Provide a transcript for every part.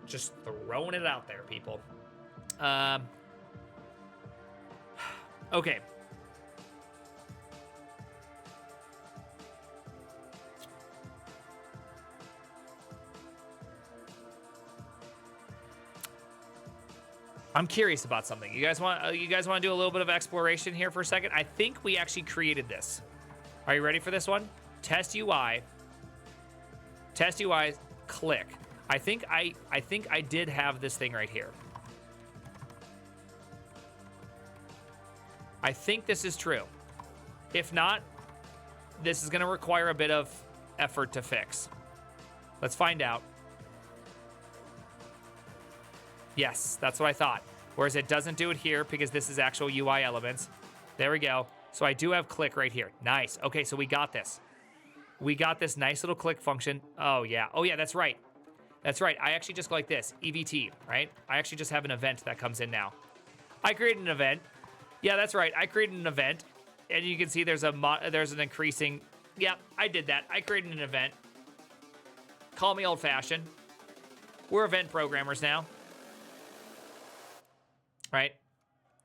Just throwing it out there, people. Okay. I'm curious about something. You guys want to do a little bit of exploration here for a second? I think we actually created this. Are you ready for this one? Test UI. Test UI. Click. I think I did have this thing right here. I think this is true. If not, this is going to require a bit of effort to fix. Let's find out. Yes, that's what I thought. Whereas it doesn't do it here because this is actual UI elements. There we go. So I do have click right here. Nice. Okay, so we got this. We got this nice little click function. Oh, yeah. Oh, yeah, that's right. That's right. I actually just go like this. EVT, right? I actually just have an event that comes in now. I created an event. Yeah, that's right. I created an event. And you can see there's an increasing... Yeah, I did that. I created an event. Call me old-fashioned. We're event programmers now. Right?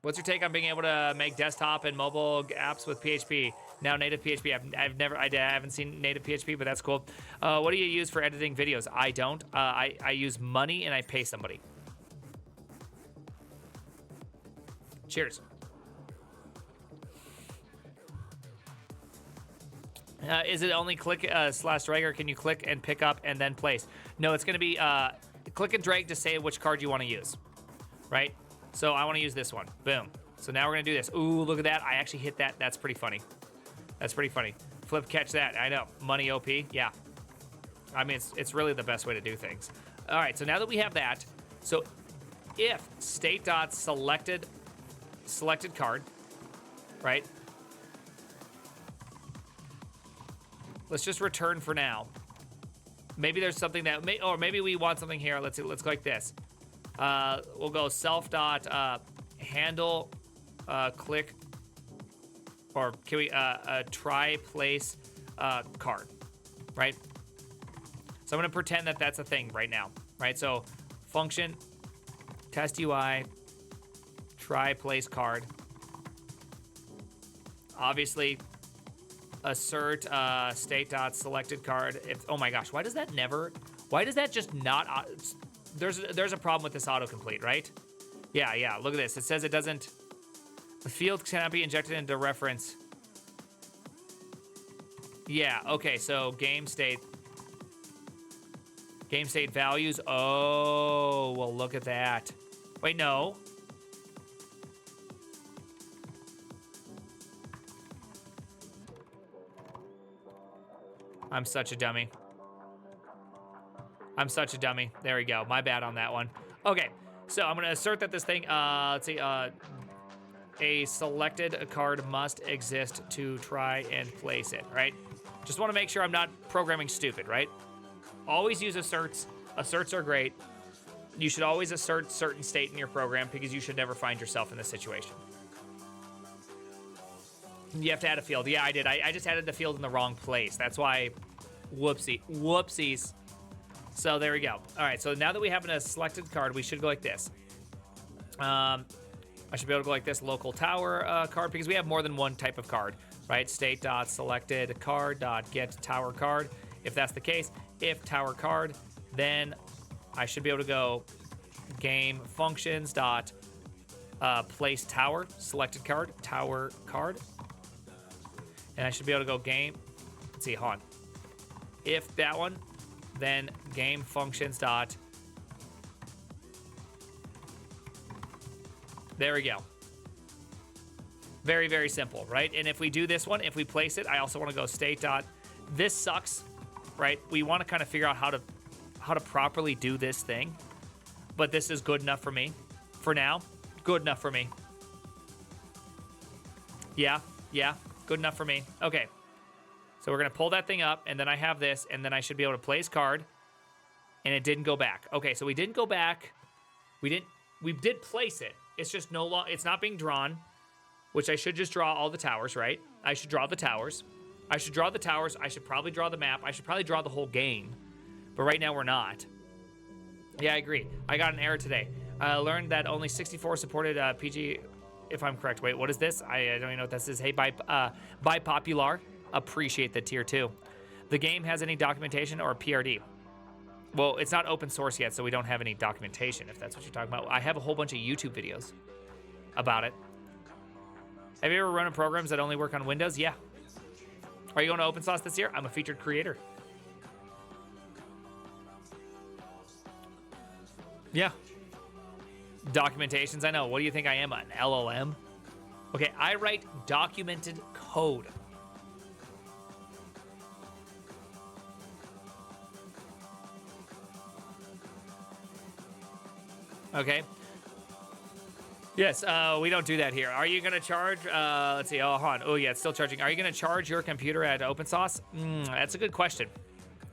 What's your take on being able to make desktop and mobile apps with PHP? Now native PHP. I haven't seen native PHP, but that's cool. What do you use for editing videos? I don't. I use money and I pay somebody. Cheers. Is it only click slash drag, or can you click and pick up and then place? No, it's going to be click and drag to say which card you want to use, right? So I want to use this one. Boom. So now we're going to do this. Ooh, look at that. I actually hit that. That's pretty funny. That's pretty funny. Flip, catch that. I know. Money OP. Yeah. I mean, it's really the best way to do things. All right. So now that we have that, so if state.selected card, right? Let's just return for now. Maybe there's something that, or maybe we want something here. Let's see. Let's go like this. We'll go self.handle click, or can we try place card, right? So I'm going to pretend that that's a thing right now, right? So function test UI try place card. Obviously, assert state.selected card. If, oh my gosh, why does that just not? There's a problem with this autocomplete, right? Yeah, look at this. It says it doesn't... The field cannot be injected into reference. Yeah, okay, so game state values. Oh, well, look at that. Wait, no. I'm such a dummy. There we go. My bad on that one. Okay, so I'm going to assert that this thing, let's see, a selected card must exist to try and place it, right? Just want to make sure I'm not programming stupid, right? Always use asserts. Asserts are great. You should always assert certain state in your program because you should never find yourself in this situation. You have to add a field. Yeah, I did. I just added the field in the wrong place. That's why, whoopsies. So there we go. All right, so now that we have a selected card, we should go like this. I should be able to go like this, local tower card, because we have more than one type of card, right? State.selected card.get tower card. If that's the case, if tower card, then I should be able to go game functions dot place tower, selected card, tower card. And I should be able to go game, let's see, hold on. If that one, then game functions dot, there we go. Very, very simple, right? And if we do this one, if we place it, I also want to go state dot, this sucks, right? We want to kind of figure out how to properly do this thing, but this is good enough for me. For now, good enough for me. Yeah, good enough for me. Okay, so we're gonna pull that thing up, and then I have this, and then I should be able to place card, and it didn't go back. Okay, so we didn't go back. We did place it. It's just it's not being drawn, which I should just draw all the towers, right? I should draw the towers. I should probably draw the map. I should probably draw the whole game, but right now we're not. Yeah, I agree. I got an error today. I learned that only 64 supported PG, if I'm correct. Wait, what is this? I don't even know what this is. Hey, by Popular, appreciate the tier 2. The game has any documentation or PRD? Well, it's not open source yet, so we don't have any documentation, if that's what you're talking about. I have a whole bunch of YouTube videos about it. Have you ever run programs that only work on Windows? Yeah. Are you going to open source this year? I'm a featured creator. Yeah. Documentations, I know. What do you think I am, an LLM? Okay, I write documented code. Okay. Yes, we don't do that here. Are you going to charge? Let's see. Oh, hold on. Oh, yeah, it's still charging. Are you going to charge your computer at OpenSauce? That's a good question.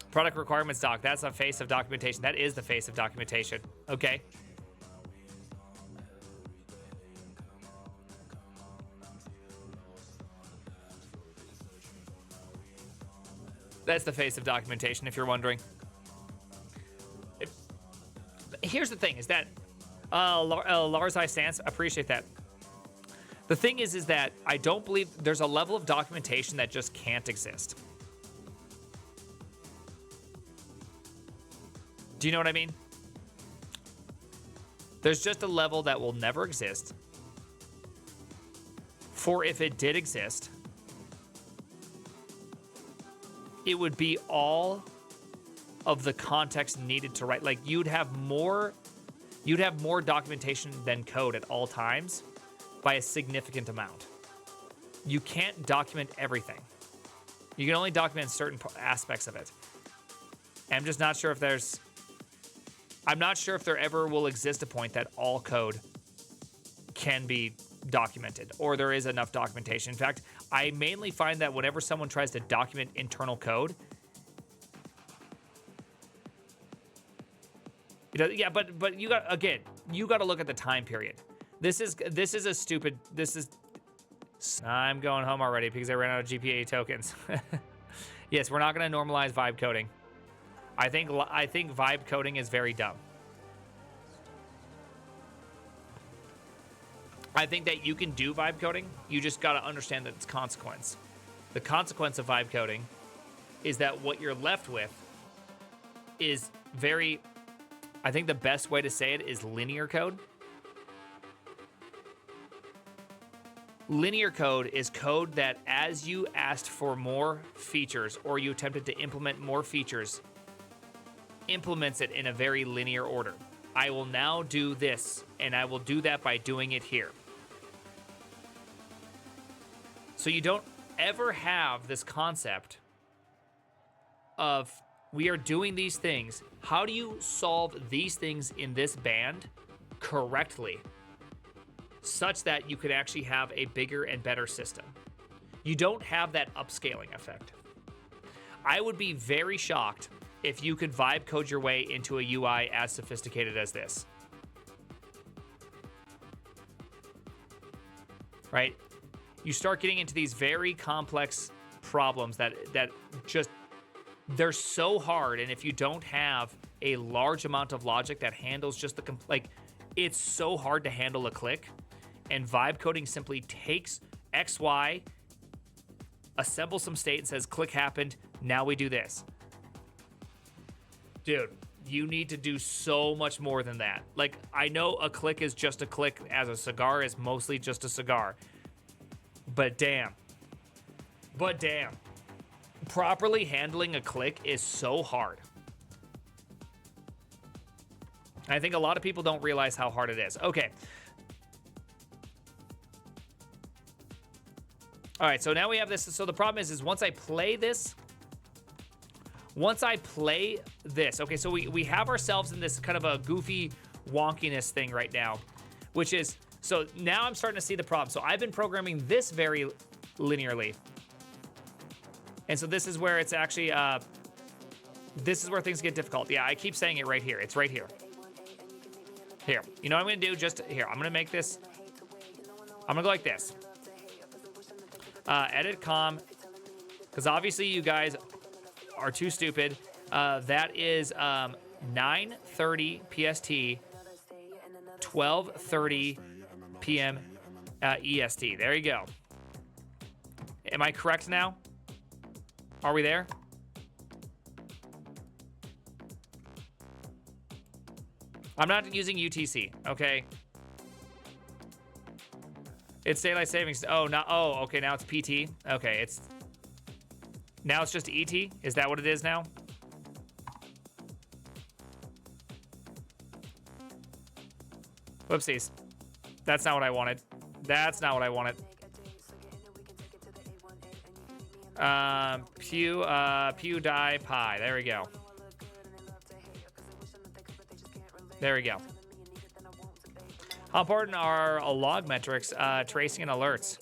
Product requirements doc. That's the face of documentation. That is the face of documentation. Okay. That's the face of documentation, if you're wondering. Here's the thing, is that Lars I Stance, appreciate that. The thing is that I don't believe there's a level of documentation that just can't exist. Do you know what I mean? There's just a level that will never exist. For if it did exist, it would be all of the context needed to write. Like you'd have more documentation than code at all times by a significant amount. You can't document everything. You can only document certain aspects of it. And I'm just not sure if I'm not sure if there ever will exist a point that all code can be documented or there is enough documentation. In fact, I mainly find that whenever someone tries to document internal code, yeah, but you got to look at the time period. I'm going home already because I ran out of GPA tokens. Yes, we're not going to normalize vibe coding. I think vibe coding is very dumb. I think that you can do vibe coding. You just got to understand that it's consequence. The consequence of vibe coding is that what you're left with is very, I think the best way to say it is linear code. Linear code is code that as you asked for more features or you attempted to implement more features, implements it in a very linear order. I will now do this, and I will do that by doing it here. So you don't ever have this concept of we are doing these things. How do you solve these things in this band correctly such that you could actually have a bigger and better system? You don't have that upscaling effect. I would be very shocked if you could vibe code your way into a UI as sophisticated as this. Right? You start getting into these very complex problems that just, they're so hard, and if you don't have a large amount of logic that handles just it's so hard to handle a click, and vibe coding simply takes X, Y, assembles some state and says click happened, now we do this. Dude, you need to do so much more than that. Like, I know a click is just a click, as a cigar is mostly just a cigar. But damn. Properly handling a click is so hard. I think a lot of people don't realize how hard it is. Okay. All right, so now we have this. So the problem is once I play this, okay, so we have ourselves in this kind of a goofy wonkiness thing right now, which is, so now I'm starting to see the problem. So I've been programming this very linearly. And so this is where it's actually, this is where things get difficult. Yeah, I keep saying it right here. It's right here. Here, you know what I'm gonna do? Just here, I'm gonna make this, I'm gonna go like this. Edit com, because obviously you guys are too stupid. That is 9:30 PST, 12:30 p.m. EST. There you go. Am I correct now? Are we there? I'm not using UTC, okay? It's daylight savings. Oh, no. Oh, okay. Now it's PT. Okay, now it's just ET. Is that what it is now? Whoopsies. That's not what I wanted. That's not what I wanted. Pewdiepie. There we go. There we go. How important are log metrics, tracing, and alerts?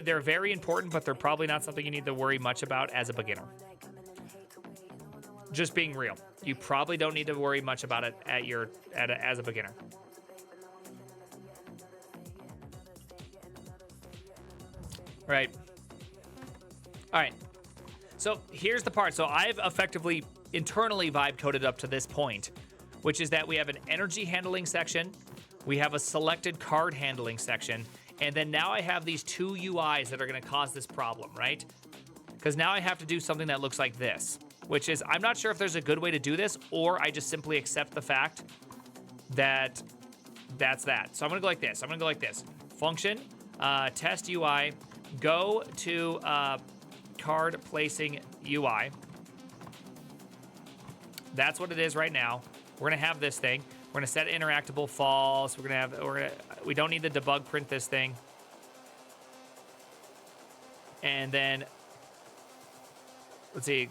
They're very important, but they're probably not something you need to worry much about as a beginner. Just being real. You probably don't need to worry much about it as a beginner. Right. All right. So here's the part. So I've effectively internally vibe coded up to this point, which is that we have an energy handling section, we have a selected card handling section, and then now I have these two UIs that are going to cause this problem, right? Because now I have to do something that looks like this, which is, I'm not sure if there's a good way to do this, or I just simply accept the fact that that's that. So I'm going to go like this. I'm going to go like this. Function, test UI, go to card placing UI. That's what it is right now. We're gonna have this thing. We're gonna set interactable false. We don't need the debug print this thing. And then let's see.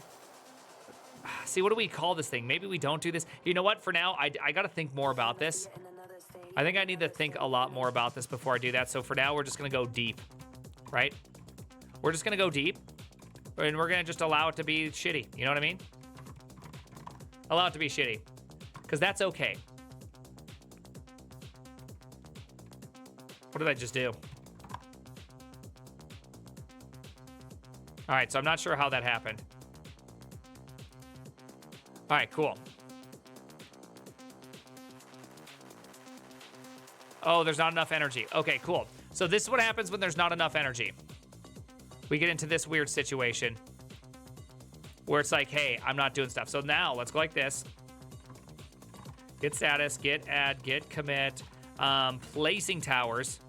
See, what do we call this thing? Maybe we don't do this. You know what? For now, I gotta think more about this. I think I need to think a lot more about this before I do that. So for now, we're just gonna go deep, right? We're just gonna go deep, and we're gonna just allow it to be shitty. You know what I mean? Allow it to be shitty, because that's okay. What did I just do? All right, so I'm not sure how that happened. All right, cool. Oh, there's not enough energy. Okay, cool. So this is what happens when there's not enough energy. We get into this weird situation where it's like, hey, I'm not doing stuff. So now let's go like this. Get status, get add, get commit, placing towers,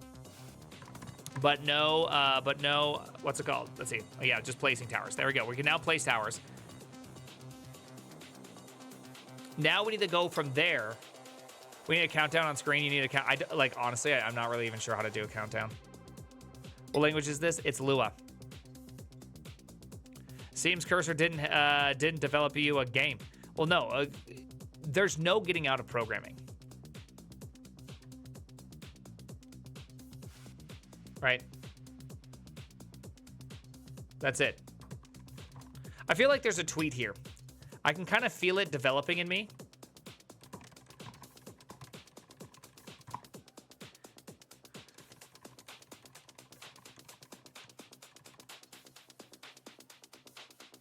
but no, what's it called? Let's see. Oh, yeah, just placing towers. There we go. We can now place towers. Now we need to go from there. We need a countdown on screen. You need a count. Honestly, I'm not really even sure how to do a countdown. What language is this? It's Lua. Seems Cursor didn't develop you a game. Well, no, there's no getting out of programming. Right? That's it. I feel like there's a tweet here. I can kind of feel it developing in me.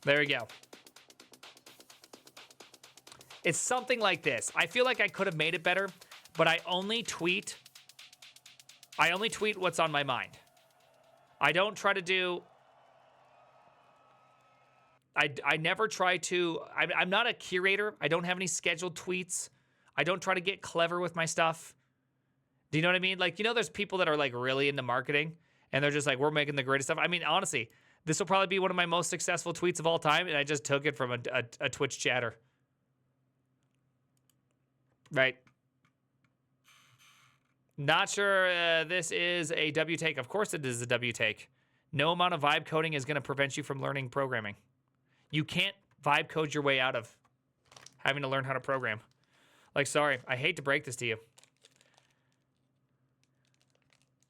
There we go. It's something like this. I feel like I could have made it better, but I only tweet what's on my mind. I don't try to do... I never try to... I'm not a curator. I don't have any scheduled tweets. I don't try to get clever with my stuff. Do you know what I mean? Like, you know, there's people that are like really into marketing, and they're just like, we're making the greatest stuff. I mean, honestly, this will probably be one of my most successful tweets of all time, and I just took it from a Twitch chatter. Right. Not sure this is a W take. Of course it is a W take. No amount of vibe coding is going to prevent you from learning programming. You can't vibe code your way out of having to learn how to program. Like, sorry, I hate to break this to you.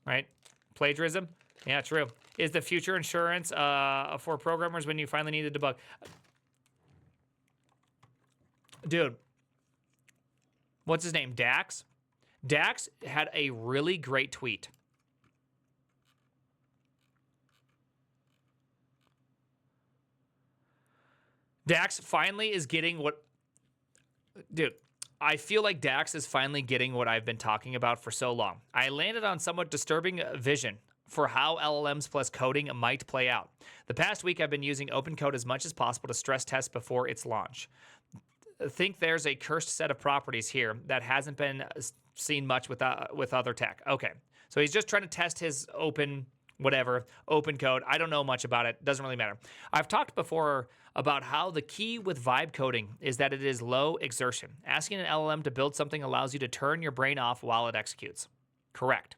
Right? Plagiarism? Yeah, true. Is the future insurance for programmers when you finally need to debug? Dude. What's his name? Dax? Dax had a really great tweet. Dax finally is getting what... Dude, I feel like Dax is finally getting what I've been talking about for so long. I landed on somewhat disturbing vision for how LLMs plus coding might play out. The past week, I've been using OpenCode as much as possible to stress test before its launch. Think there's a cursed set of properties here that hasn't been seen much with other tech. Okay, so he's just trying to test his open code. I don't know much about it. Doesn't really matter. I've talked before about how the key with vibe coding is that it is low exertion. Asking an LLM to build something allows you to turn your brain off while it executes. Correct.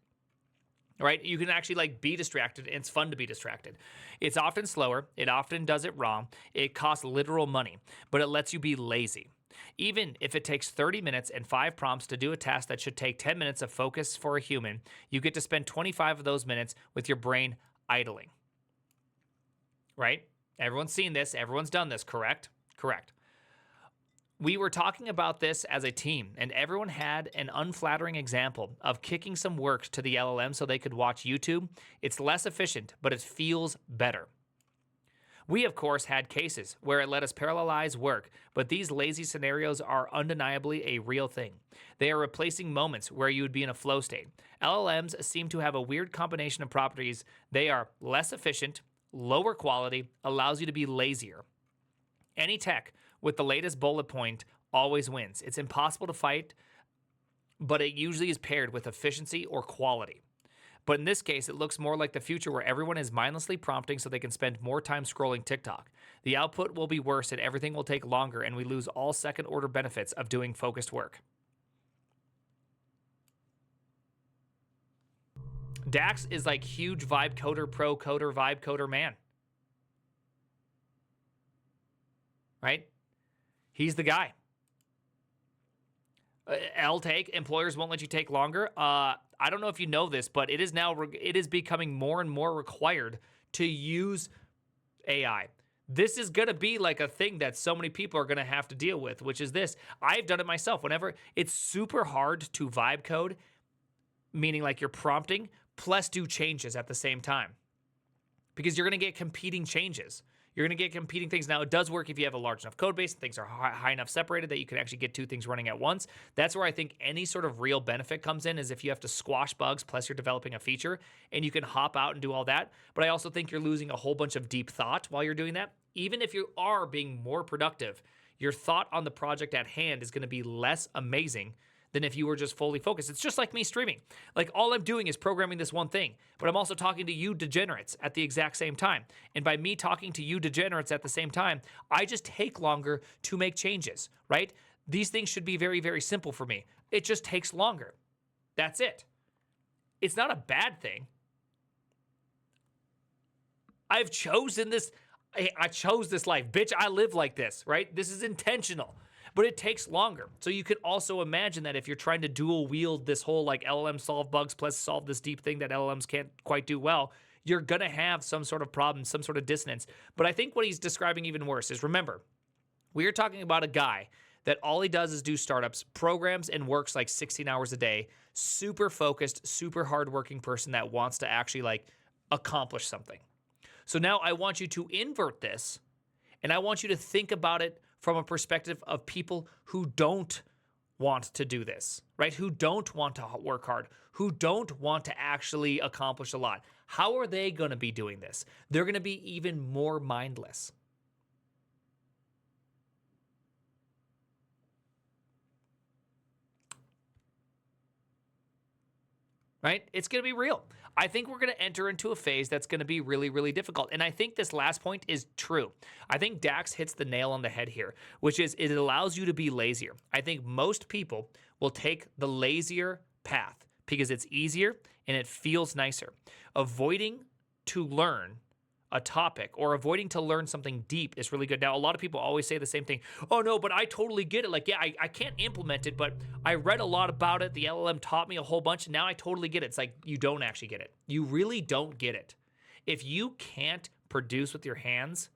Right? You can actually be distracted, and it's fun to be distracted. It's often slower. It often does it wrong. It costs literal money, but it lets you be lazy. Even if it takes 30 minutes and 5 prompts to do a task that should take 10 minutes of focus for a human, you get to spend 25 of those minutes with your brain idling. Right? Everyone's seen this. Everyone's done this, correct? Correct. We were talking about this as a team, and everyone had an unflattering example of kicking some work to the LLM so they could watch YouTube. It's less efficient, but it feels better. We, of course, had cases where it let us parallelize work, but these lazy scenarios are undeniably a real thing. They are replacing moments where you would be in a flow state. LLMs seem to have a weird combination of properties. They are less efficient, lower quality, allows you to be lazier. Any tech with the latest bullet point always wins. It's impossible to fight, but it usually is paired with efficiency or quality. But in this case, it looks more like the future where everyone is mindlessly prompting so they can spend more time scrolling TikTok. The output will be worse and everything will take longer, and we lose all second-order benefits of doing focused work. Dax is like huge vibe coder, pro coder, vibe coder man. Right? He's the guy. Take employers won't let you take longer. I don't know if you know this, but it is becoming more and more required to use AI. This is going to be like a thing that so many people are going to have to deal with, which is this. I've done it myself. Whenever it's super hard to vibe code, meaning like you're prompting, plus do changes at the same time, because you're going to get competing changes. You're going to get competing things. Now, it does work if you have a large enough code base and things are high enough separated that you can actually get two things running at once. That's where I think any sort of real benefit comes in, is if you have to squash bugs, plus you're developing a feature, and you can hop out and do all that. But I also think you're losing a whole bunch of deep thought while you're doing that. Even if you are being more productive, your thought on the project at hand is going to be less amazing than if you were just fully focused. It's just like me streaming. Like, all I'm doing is programming this one thing, but I'm also talking to you degenerates at the exact same time. And by me talking to you degenerates at the same time, I just take longer to make changes, right? These things should be very, very simple for me. It just takes longer. That's it. It's not a bad thing. I've chosen this. I chose this life. Bitch, I live like this, right? This is intentional. But it takes longer. So you could also imagine that if you're trying to dual wield this whole like LLM solve bugs plus solve this deep thing that LLMs can't quite do well, you're going to have some sort of problem, some sort of dissonance. But I think what he's describing even worse is, remember, we are talking about a guy that all he does is do startups, programs, and works like 16 hours a day. Super focused, super hardworking person that wants to actually like accomplish something. So now I want you to invert this, and I want you to think about it from a perspective of people who don't want to do this, right? Who don't want to work hard, who don't want to actually accomplish a lot. How are they going to be doing this? They're going to be even more mindless. Right? It's going to be real. I think we're going to enter into a phase that's going to be really, really difficult. And I think this last point is true. I think Dax hits the nail on the head here, which is it allows you to be lazier. I think most people will take the lazier path because it's easier and it feels nicer. Avoiding to learn a topic or avoiding to learn something deep is really good. Now, a lot of people always say the same thing. Oh, no, but I totally get it. Like, yeah, I can't implement it, but I read a lot about it. The LLM taught me a whole bunch, and now I totally get it. It's like, you don't actually get it. You really don't get it. If you can't produce with your hands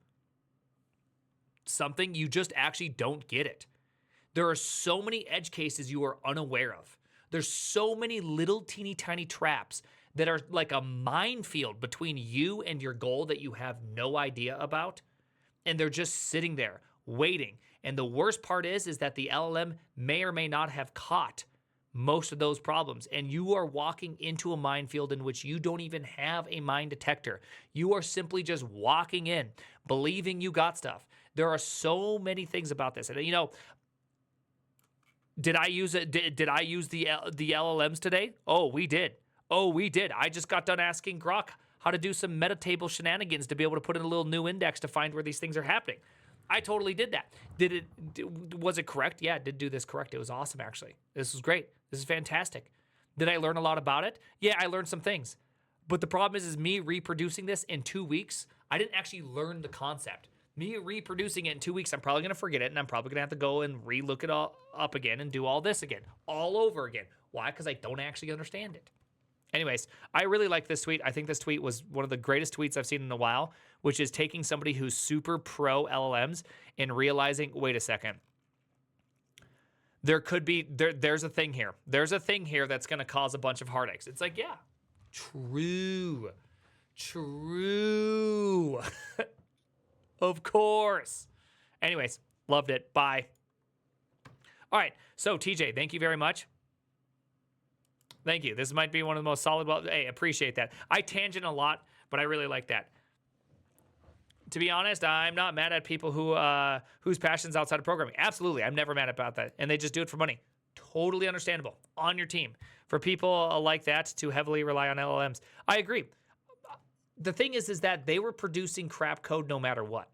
something, you just actually don't get it. There are so many edge cases you are unaware of. There's so many little teeny tiny traps that are like a minefield between you and your goal that you have no idea about. And they're just sitting there waiting. And the worst part is that the LLM may or may not have caught most of those problems. And you are walking into a minefield in which you don't even have a mine detector. You are simply just walking in, believing you got stuff. There are so many things about this. And did I use it? Did I use the LLMs today? Oh, we did. I just got done asking Grok how to do some meta table shenanigans to be able to put in a little new index to find where these things are happening. I totally did that. Was it correct? Yeah, it did do this correct. It was awesome, actually. This was great. This is fantastic. Did I learn a lot about it? Yeah, I learned some things. But the problem is me reproducing this in 2 weeks, I didn't actually learn the concept. Me reproducing it in 2 weeks, I'm probably going to forget it, and I'm probably going to have to go and re-look it all up again and do all this again, all over again. Why? Because I don't actually understand it. Anyways, I really like this tweet. I think this tweet was one of the greatest tweets I've seen in a while, which is taking somebody who's super pro LLMs and realizing, wait a second, there's a thing here. There's a thing here that's going to cause a bunch of heartaches. It's like, yeah, true. Of course. Anyways, loved it. Bye. All right. So, TJ, thank you very much. Thank you. This might be one of the most solid. Hey, appreciate that. I tangent a lot, but I really like that. To be honest, I'm not mad at people whose passion's outside of programming. Absolutely. I'm never mad about that. And they just do it for money. Totally understandable. On your team. For people like that to heavily rely on LLMs. I agree. The thing is that they were producing crap code no matter what.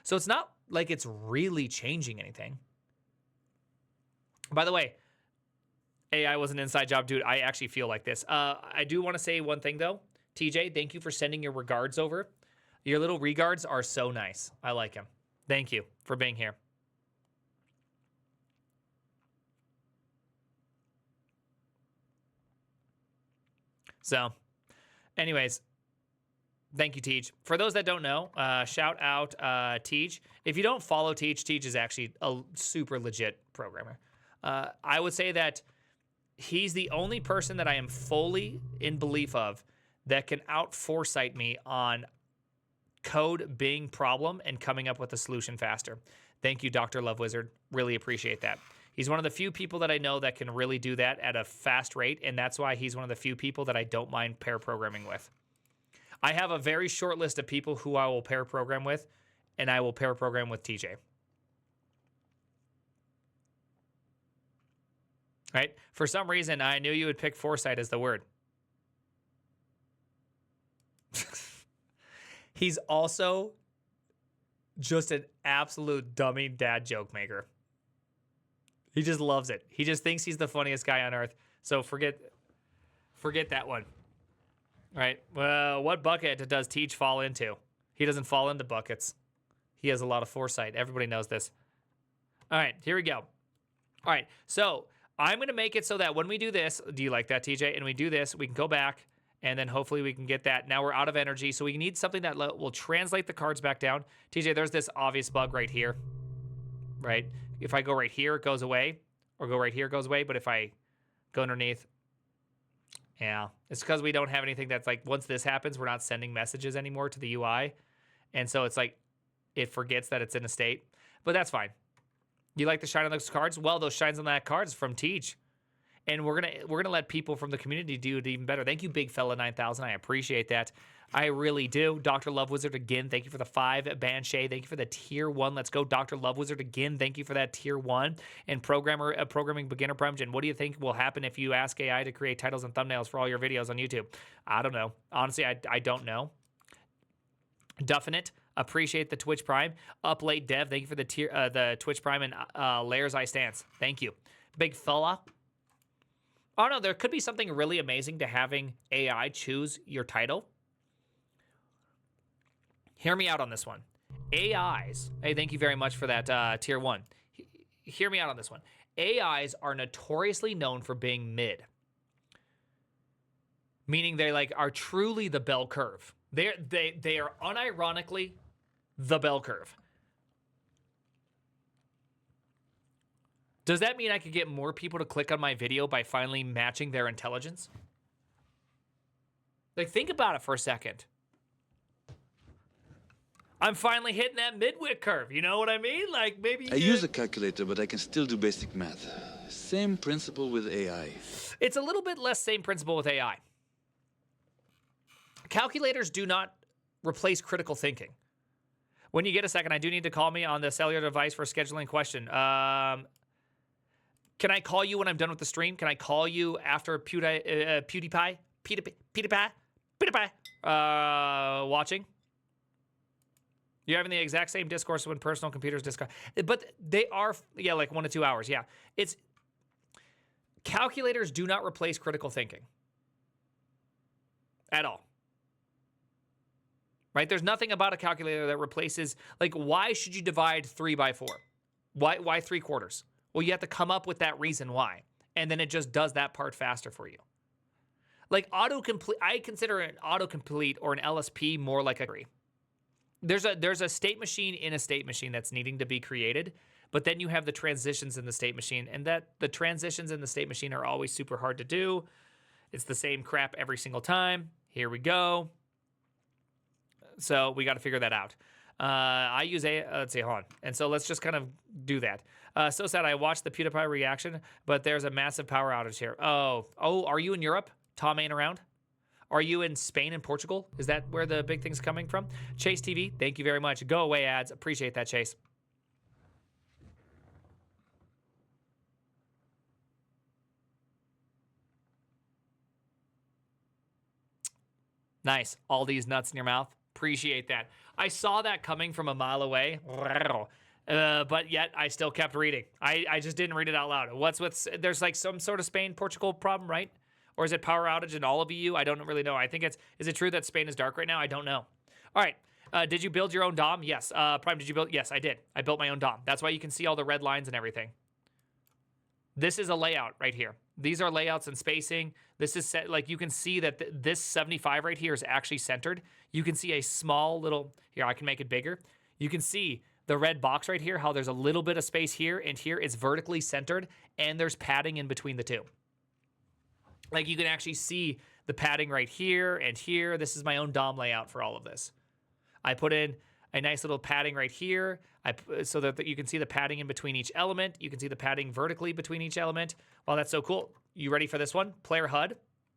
So it's not like it's really changing anything. By the way, AI was an inside job, dude. I actually feel like this. I do want to say one thing, though. TJ, thank you for sending your regards over. Your little regards are so nice. I like them. Thank you for being here. So, anyways, thank you, Teach. For those that don't know, shout out Teach. If you don't follow Teach, Teach is actually a super legit programmer. I would say that he's the only person that I am fully in belief of that can out-foresight me on code being problem and coming up with a solution faster. Thank you, Dr. Love Wizard. Really appreciate that. He's one of the few people that I know that can really do that at a fast rate, and that's why he's one of the few people that I don't mind pair programming with. I have a very short list of people who I will pair program with, and I will pair program with TJ. Right? For some reason, I knew you would pick foresight as the word. He's also just an absolute dummy dad joke maker. He just loves it. He just thinks he's the funniest guy on earth. So forget that one. All right. Well, what bucket does Teach fall into? He doesn't fall into buckets. He has a lot of foresight. Everybody knows this. All right, here we go. All right, so I'm going to make it so that when we do this, do you like that, TJ? And we do this, we can go back, and then hopefully we can get that. Now we're out of energy, so we need something that will translate the cards back down. TJ, there's this obvious bug right here, right? If I go right here, it goes away, or go right here, it goes away. But if I go underneath, yeah, it's because we don't have anything that's like, once this happens, we're not sending messages anymore to the UI. And so it's like, it forgets that it's in a state. But that's fine. You like the shine on those cards? Well, those shines on that cards from Teach. And we're gonna let people from the community do it even better. Thank you, Big Fella 9000. I appreciate that. I really do. Dr. Love Wizard again. Thank you for the 5. Banshay. Thank you for the tier 1. Let's go, Dr. Love Wizard again. Thank you for that tier 1. And programming beginner PrimeageN. What do you think will happen if you ask AI to create titles and thumbnails for all your videos on YouTube? I don't know. Honestly, I don't know. Duffin' appreciate the Twitch Prime. Up late Dev. Thank you for the Twitch Prime and Layers I Stance. Thank you, Big Fella. Oh no, there could be something really amazing to having AI choose your title. Hear me out on this one. AIs, hey, thank you very much for that tier 1. Hear me out on this one. AIs are notoriously known for being mid. Meaning they are truly the bell curve. They are unironically the bell curve. Does that mean I could get more people to click on my video by finally matching their intelligence? Think about it for a second. I'm finally hitting that midwit curve. You know what I mean? Like maybe I use a calculator, but I can still do basic math. Same principle with AI. It's a little bit less same principle with AI. Calculators do not replace critical thinking. When you get a second, I do need to call me on the cellular device for a scheduling question. Can I call you when I'm done with the stream? Can I call you after PewDiePie watching? You're having the exact same discourse when personal computers discuss, but they are, yeah, like 1 to 2 hours. Yeah, it's calculators do not replace critical thinking at all. Right? There's nothing about a calculator that replaces, like, why should you divide 3 by 4? Why 3/4? Well, you have to come up with that reason why, and then it just does that part faster for you. Like autocomplete, I consider an autocomplete or an LSP more like a there's a state machine in a state machine that's needing to be created, but then you have the transitions in the state machine, and that the transitions in the state machine are always super hard to do. It's the same crap every single time. Here we go. So we got to figure that out. I use let's see, hold on. And so let's just kind of do that. So sad, I watched the PewDiePie reaction, but there's a massive power outage here. Oh, are you in Europe? Tom ain't around? Are you in Spain and Portugal? Is that where the big thing's coming from? Chase TV, thank you very much. Go away, ads. Appreciate that, Chase. Nice. All these nuts in your mouth. Appreciate that. I saw that coming from a mile away. But yet I still kept reading. I just didn't read it out loud. What's with, there's like some sort of Spain-Portugal problem, right? Or is it power outage in all of EU? I don't really know. I think is it true that Spain is dark right now? I don't know. All right. Did you build your own DOM? Yes. Prime, did you build? Yes, I did. I built my own DOM. That's why you can see all the red lines and everything. This is a layout right here. These are layouts and spacing. This is set, like you can see that this 75 right here is actually centered. You can see a small little, here, I can make it bigger. You can see the red box right here, how there's a little bit of space here and here. It's vertically centered, and there's padding in between the two. Like you can actually see the padding right here and here. This is my own DOM layout for all of this. I put in a nice little padding right here so that you can see the padding in between each element. You can see the padding vertically between each element. Wow, that's so cool. You ready for this one? Player HUD.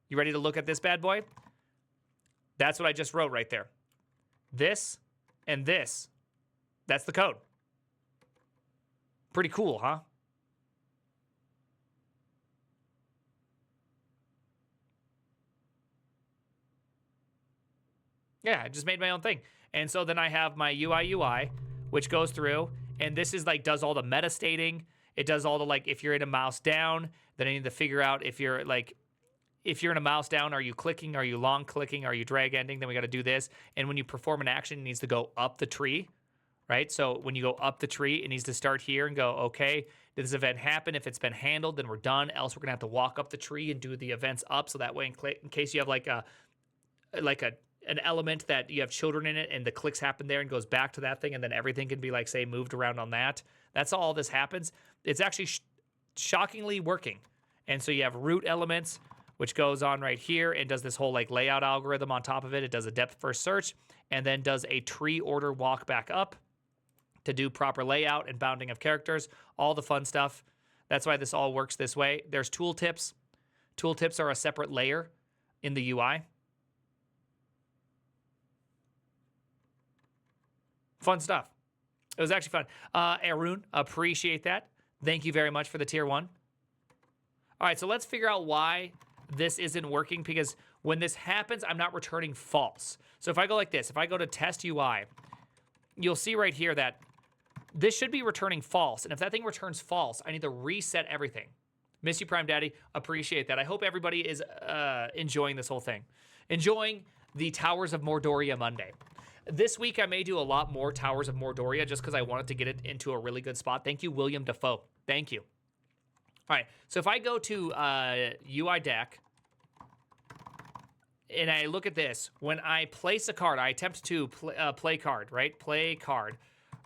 You ready to look at this bad boy? That's what I just wrote right there. This and this. That's the code. Pretty cool, huh? Yeah, I just made my own thing. And so then I have my UI, which goes through, and this is like, does all the meta stating. It does all the, like, if you're in a mouse down, then I need to figure out if you're in a mouse down, are you clicking? Are you long clicking? Are you drag ending? Then we got to do this. And when you perform an action, it needs to go up the tree, right? So when you go up the tree, it needs to start here and go, okay, did this event happen? If it's been handled, then we're done. Else we're going to have to walk up the tree and do the events up. So that way, in case you have an element that you have children in it and the clicks happen there and goes back to that thing, and then everything can be, like, say, moved around on that. That's all this happens. It's actually shockingly working. And so you have root elements, which goes on right here and does this whole, like, layout algorithm on top of it. It does a depth first search and then does a tree order walk back up to do proper layout and bounding of characters, all the fun stuff. That's why this all works this way. There's tooltips. Tooltips are a separate layer in the UI. Fun stuff. It was actually fun. Arun, appreciate that. Thank you very much for the tier 1. All right, so let's figure out why this isn't working, because when this happens, I'm not returning false. So if I go like this, if I go to test UI, you'll see right here that this should be returning false. And if that thing returns false, I need to reset everything. Miss you, Prime Daddy. Appreciate that. I hope everybody is enjoying this whole thing. Enjoying the Towers of Mordoria Monday. This week, I may do a lot more Towers of Mordoria just because I wanted to get it into a really good spot. Thank you, William Defoe. Thank you. All right, so if I go to UI deck and I look at this, when I place a card, I attempt to play card, right? Play card,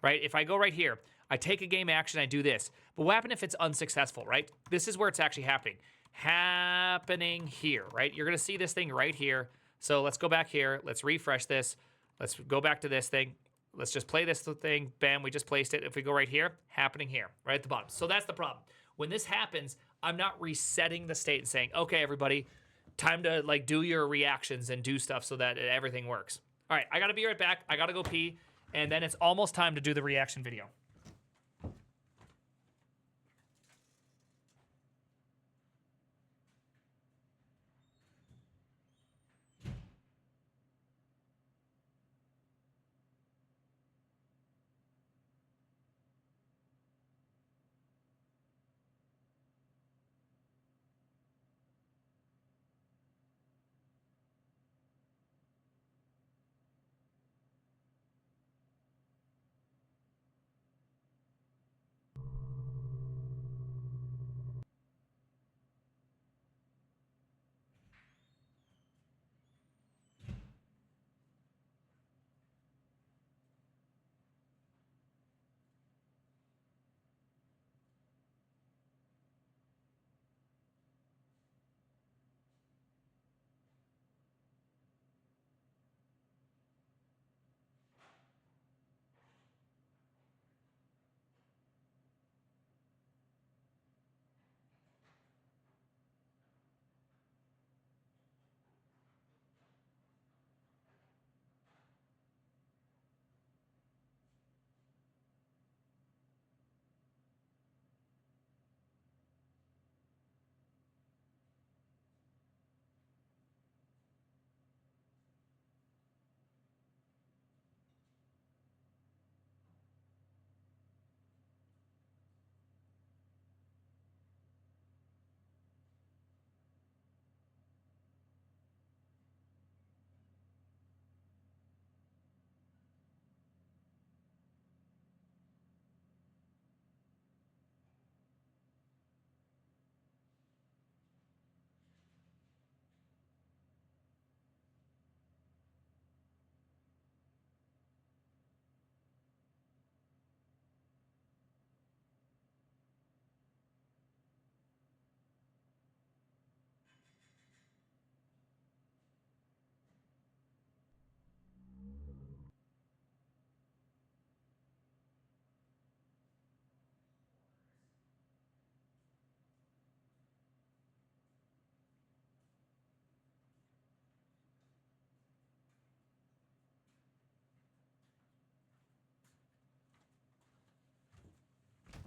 right? If I go right here, I take a game action, I do this. But what happens if it's unsuccessful, right? This is where it's actually happening. Happening here, right? You're going to see this thing right here. So let's go back here. Let's refresh this. Let's go back to this thing. let's just play this thing. Bam, we just placed it. If we go right here, happening here, right at the bottom. So that's the problem. When this happens, I'm not resetting the state and saying, okay, everybody, time to like do your reactions and do stuff so that everything works. All right, I gotta be right back. I gotta go pee, and then it's almost time to do the reaction video.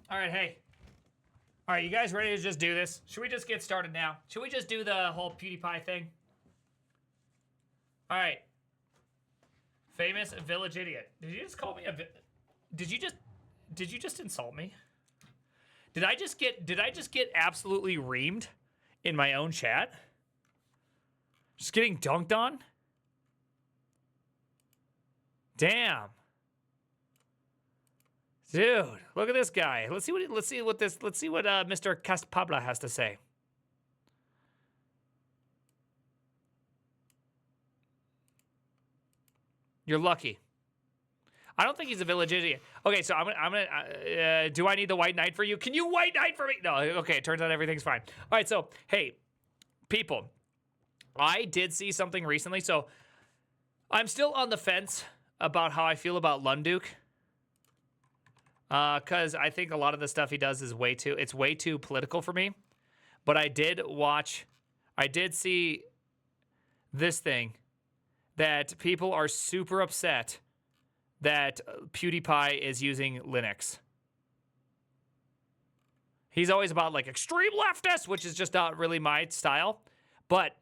All right, hey. All right, you guys ready to just do this? Should we just get started now? Should we just do the whole PewDiePie thing? All right. Famous village idiot. Did you just call me a did you just insult me? Did I just get absolutely reamed in my own chat? Just getting dunked on? Damn. Dude, look at this guy. Let's see what Mr. Castpabla has to say. You're lucky. I don't think he's a village idiot. Okay, so I'm gonna do I need the white knight for you? Can you white knight for me? No, okay, it turns out everything's fine. All right, so, hey, people, I did see something recently, so I'm still on the fence about how I feel about Lunduk. Because I think a lot of the stuff he does is way too political for me. But I did see this thing that people are super upset that PewDiePie is using Linux. He's always about like extreme leftist, which is just not really my style. But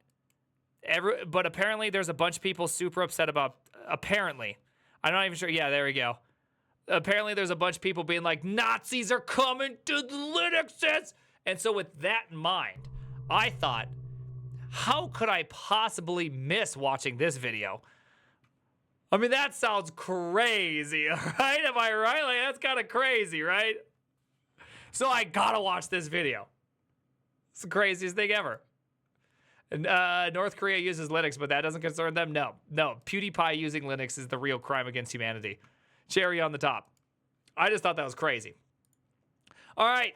apparently there's a bunch of people super upset about, apparently. I'm not even sure. Yeah, there we go. Apparently there's a bunch of people being like, Nazis are coming to the Linuxes. And so with that in mind, I thought, how could I possibly miss watching this video? I mean, that sounds crazy, right? Am I right? Like, that's kind of crazy, right? So I gotta watch this video. It's the craziest thing ever. And North Korea uses Linux, but that doesn't concern them? No. PewDiePie using Linux is the real crime against humanity. Cherry on the top. I just thought that was crazy. All right.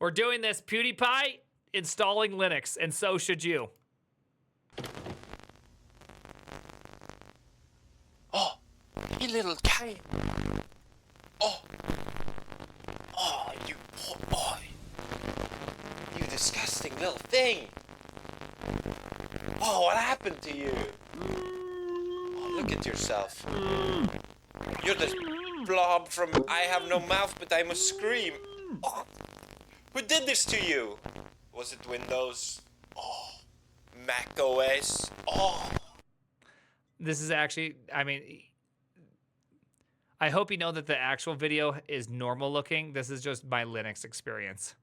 We're doing this. PewDiePie installing Linux, and so should you. Oh, You little guy. Oh. Oh, you poor boy. You disgusting little thing. Oh, what happened to you? Oh, look at yourself. You're this blob from I Have No Mouth But I Must Scream. Oh, who did this to you? Was it Windows? Oh, Mac OS? Oh. This is actually, I mean, I hope you know that the actual video is normal looking. This is just my Linux experience.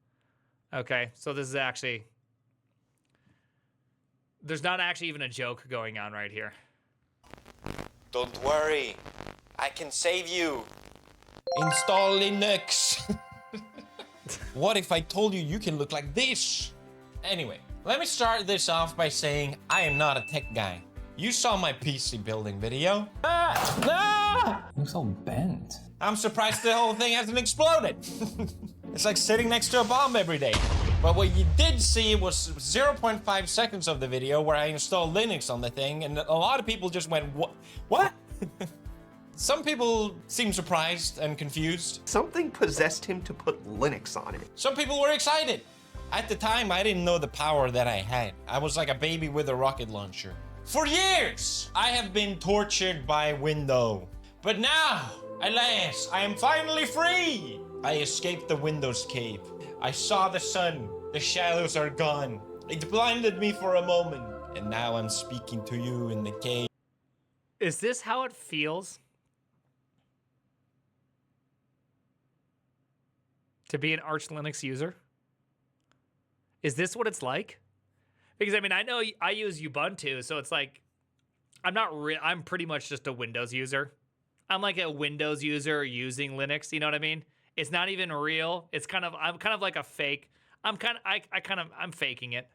Okay, so this is actually, there's not actually even a joke going on right here. Don't worry. I can save you. Install Linux. What if I told you you can look like this? Anyway, let me start this off by saying I am not a tech guy. You saw my PC building video. You're so bent. I'm surprised the whole thing hasn't exploded. It's like sitting next to a bomb every day. But what you did see was 0.5 seconds of the video where I installed Linux on the thing, and a lot of people just went, what? Some people seemed surprised and confused. Something possessed him to put Linux on it. Some people were excited. At the time, I didn't know the power that I had. I was like a baby with a rocket launcher. For years, I have been tortured by Windows. But now, alas, I am finally free. I escaped the Windows cave. I saw the sun. The shadows are gone. It blinded me for a moment. And now I'm speaking to you in the cave. Is this how it feels to be an Arch Linux user? Is this what it's like? Because I mean, I know I use Ubuntu, so it's like I'm pretty much just a Windows user. I'm like a Windows user using Linux, you know what I mean? It's not even real. It's I'm kind of like a fake. I'm faking it.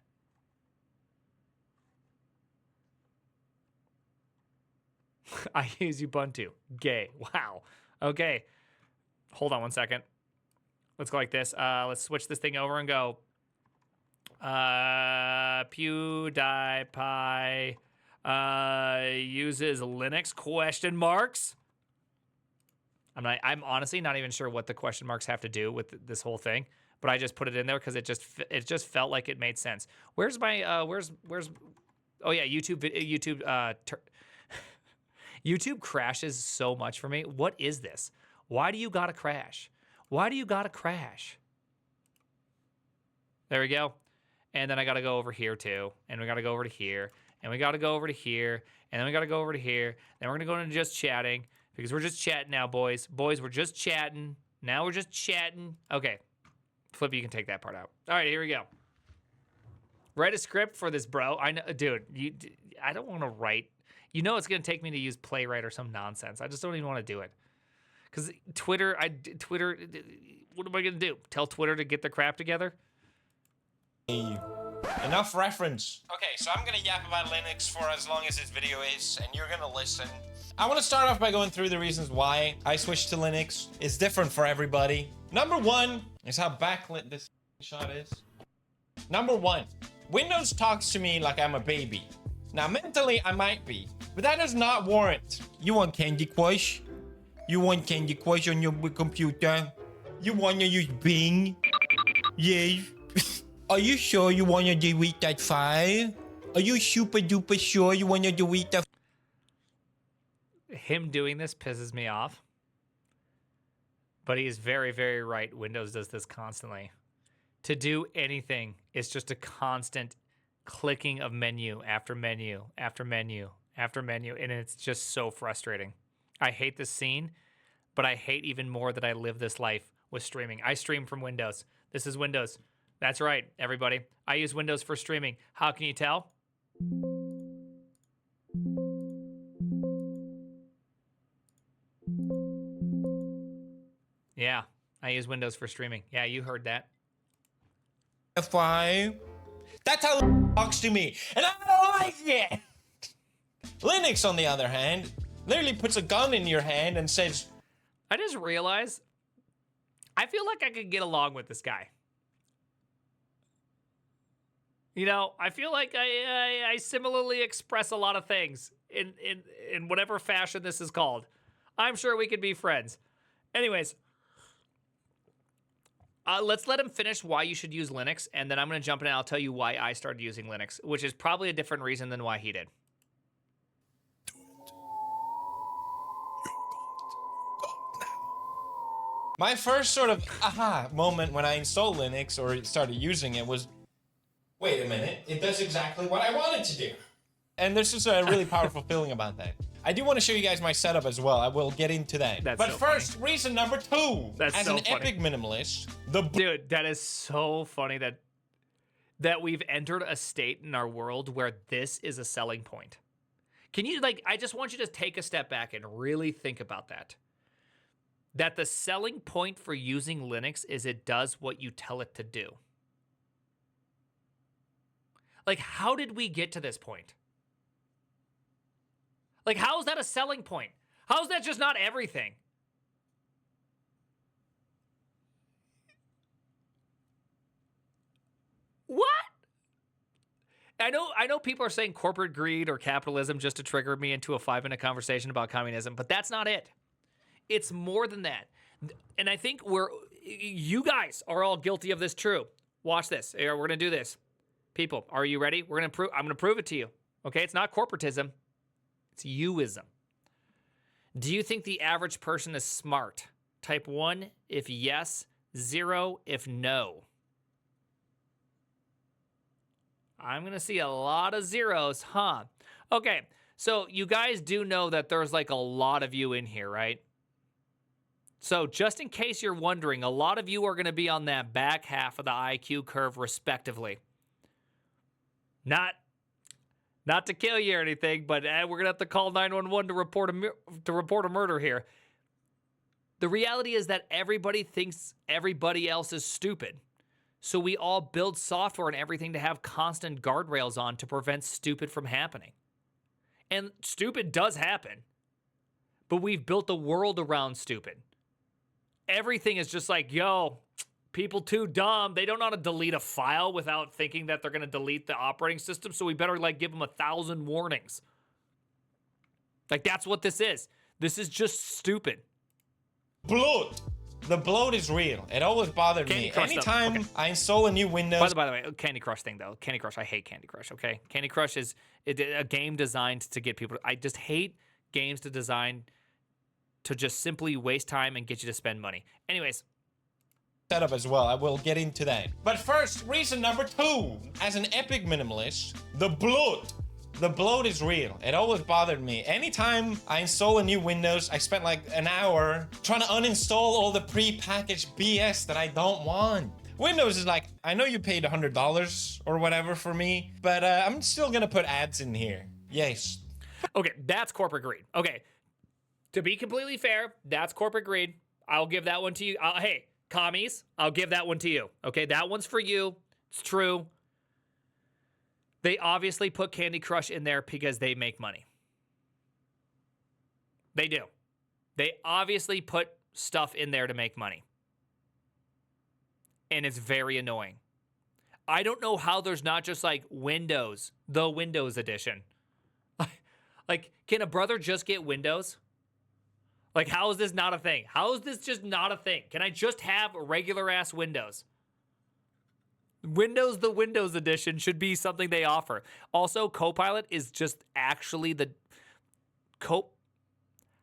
I use Ubuntu. Gay. Wow. Okay. Hold on one second. Let's go like this. Let's switch this thing over and go. PewDiePie uses Linux question marks. I'm honestly not even sure what the question marks have to do with this whole thing, but I just put it in there because it just felt like it made sense. Where's my where's oh yeah, YouTube crashes so much for me. What is this? Why do you gotta crash? Why do you gotta crash? There we go. And then I gotta go over here too. And we gotta go over to here. And we gotta go over to here. And then we gotta go over to here. Then we're gonna go into just chatting. Because we're just chatting now, boys. Boys, we're just chatting. Now we're just chatting. Okay. Flip, you can take that part out. All right, here we go. Write a script for this, bro. I know, dude, I don't want to write. You know it's going to take me to use Playwright or some nonsense. I just don't even want to do it. Because Twitter, what am I going to do? Tell Twitter to get their crap together? Enough reference. Okay, so I'm gonna yap about Linux for as long as this video is, and you're gonna listen. I want to start off by going through the reasons why I switched to Linux. It's different for everybody. Number one is how backlit this shot is. Number one, Windows talks to me like I'm a baby. Now, mentally, I might be, but that does not warrant. You want Candy Crush? You want Candy Crush on your computer? You want to use Bing? Yes. Are you sure you want to delete that file? Are you super duper sure you want to delete that? Him doing this pisses me off. But he is very, very right. Windows does this constantly. To do anything is just a constant clicking of menu after menu after menu after menu. And it's just so frustrating. I hate this scene, but I hate even more that I live this life with streaming. I stream from Windows. This is Windows. That's right, everybody. I use Windows for streaming. How can you tell? Yeah, I use Windows for streaming. Yeah, you heard that. File. That's how it talks to me, and I don't like it. Linux, on the other hand, literally puts a gun in your hand and says, I just realized I feel like I could get along with this guy. You know, I feel like I similarly express a lot of things in whatever fashion this is called. I'm sure we could be friends. Anyways, let's let him finish why you should use Linux, and then I'm going to jump in and I'll tell you why I started using Linux, which is probably a different reason than why he did. My first sort of aha moment when I installed Linux or started using it was, wait a minute, it does exactly what I want it to do. And there's just a really powerful feeling about that. I do want to show you guys my setup as well. I will get into that. That's but so first, funny. reason number 2. That's as so an funny. epic minimalist, Dude, that is so funny that we've entered a state in our world where this is a selling point. Can you, like, I just want you to take a step back and really think about that. That the selling point for using Linux is it does what you tell it to do. Like, how did we get to this point? Like, how is that a selling point? How is that just not everything? What? I know people are saying corporate greed or capitalism just to trigger me into a 5-minute conversation about communism, but that's not it. It's more than that. And I think you guys are all guilty of this too. Watch this. We're going to do this. People, are you ready? I'm going to prove it to you. Okay? It's not corporatism. It's youism. Do you think the average person is smart? Type 1 if yes, 0 if no. I'm going to see a lot of zeros, huh? Okay, so you guys do know that there's like a lot of you in here, right? So just in case you're wondering, a lot of you are going to be on that back half of the IQ curve respectively. Not to kill you or anything, but we're going to have to call 911 to report a murder here. The reality is that everybody thinks everybody else is stupid. So we all build software and everything to have constant guardrails on to prevent stupid from happening. And stupid does happen. But we've built a world around stupid. Everything is just like, yo, people too dumb. They don't know how to delete a file without thinking that they're going to delete the operating system. So we better like give them 1,000 warnings. Like that's what this is. This is just stupid. bloat. The bloat is real. It always bothered me. Anytime I install a new Windows. By the way, Candy Crush thing though. Candy Crush, I hate Candy Crush, okay? Candy Crush is a game designed to get people. I just hate games to design to just simply waste time and get you to spend money. Anyways. Setup as well. I will get into that. But first, reason number 2. As an epic minimalist, the bloat. The bloat is real. It always bothered me. Anytime I install a new Windows, I spend like an hour trying to uninstall all the pre-packaged BS that I don't want. Windows is like, I know you paid $100 or whatever for me, but I'm still gonna put ads in here. Yes. Okay, that's corporate greed. Okay, to be completely fair, that's corporate greed. I'll give that one to you. Hey, commies, I'll give that one to you. Okay, that one's for you. It's true. They obviously put Candy Crush in there because they make money. They do. They obviously put stuff in there to make money. And it's very annoying. I don't know how there's not just like Windows, the Windows edition. Like, can a brother just get Windows? Like, how is this not a thing? How is this just not a thing? Can I just have regular ass Windows? Windows, the Windows edition should be something they offer. Also, Copilot is just actually the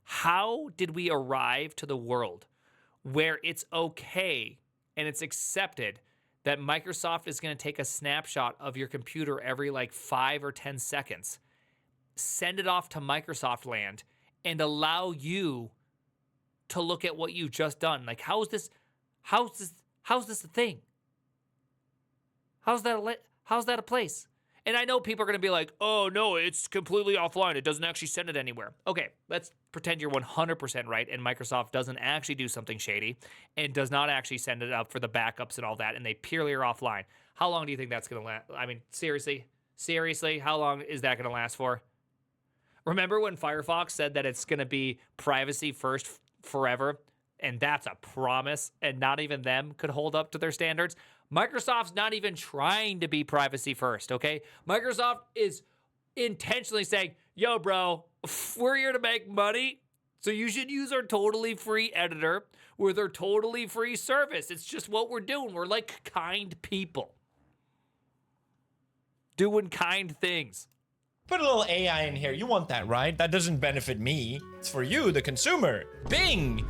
How did we arrive to the world where it's okay and it's accepted that Microsoft is going to take a snapshot of your computer every like 5 or 10 seconds, send it off to Microsoft land, and allow you to look at what you've just done? Like, how's this a thing? How's that a place? And I know people are going to be like, oh, no, it's completely offline. It doesn't actually send it anywhere. Okay, let's pretend you're 100% right and Microsoft doesn't actually do something shady and does not actually send it up for the backups and all that, and they purely are offline. How long do you think that's going to last? I mean, seriously, how long is that going to last for? Remember when Firefox said that it's going to be privacy first forever? And that's a promise, and not even them could hold up to their standards. Microsoft's not even trying to be privacy first, okay? Microsoft is intentionally saying, yo, bro, we're here to make money, So you should use our totally free editor with our totally free service. It's just what we're doing. We're like kind people. Doing kind things. Put a little AI in here. You want that, right? That doesn't benefit me. It's for you, the consumer. Bing!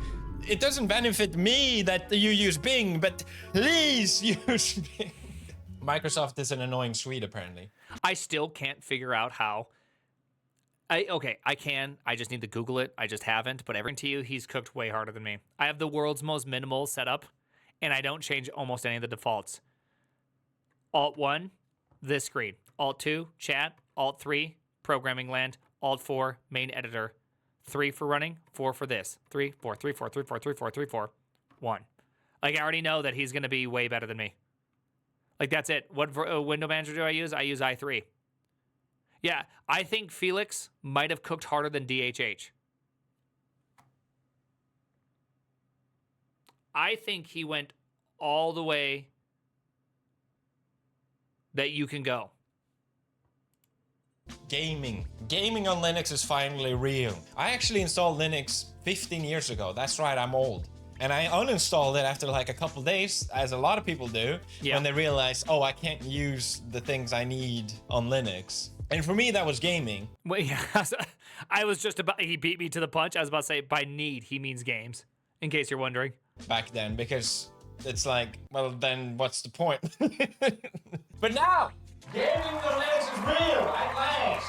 It doesn't benefit me that you use Bing, but please use Bing. Microsoft is an annoying Swede, apparently. I still can't figure out how. I can. I just need to Google it. I just haven't. But everything to you, he's cooked way harder than me. I have the world's most minimal setup, and I don't change almost any of the defaults. Alt 1, this screen. Alt 2, chat. Alt 3, programming land. Alt 4, main editor. 3 for running, 4 for this. 3, 4, 3, 4, 3, 4, 3, 4, 3, 4, 1. Like, I already know that he's going to be way better than me. Like, that's it. What window manager do I use? I use i3. Yeah, I think Felix might have cooked harder than DHH. I think he went all the way that you can go. Gaming. Gaming on Linux is finally real. I actually installed Linux 15 years ago. That's right, I'm old. And I uninstalled it after like a couple days, as a lot of people do, when they realize, oh, I can't use the things I need on Linux. And for me, that was gaming. Well, yeah, I was just about, he beat me to the punch. I was about to say, by need, he means games, in case you're wondering. Back then, because it's like, well, then what's the point? But now, gaming on Linux is real, at last.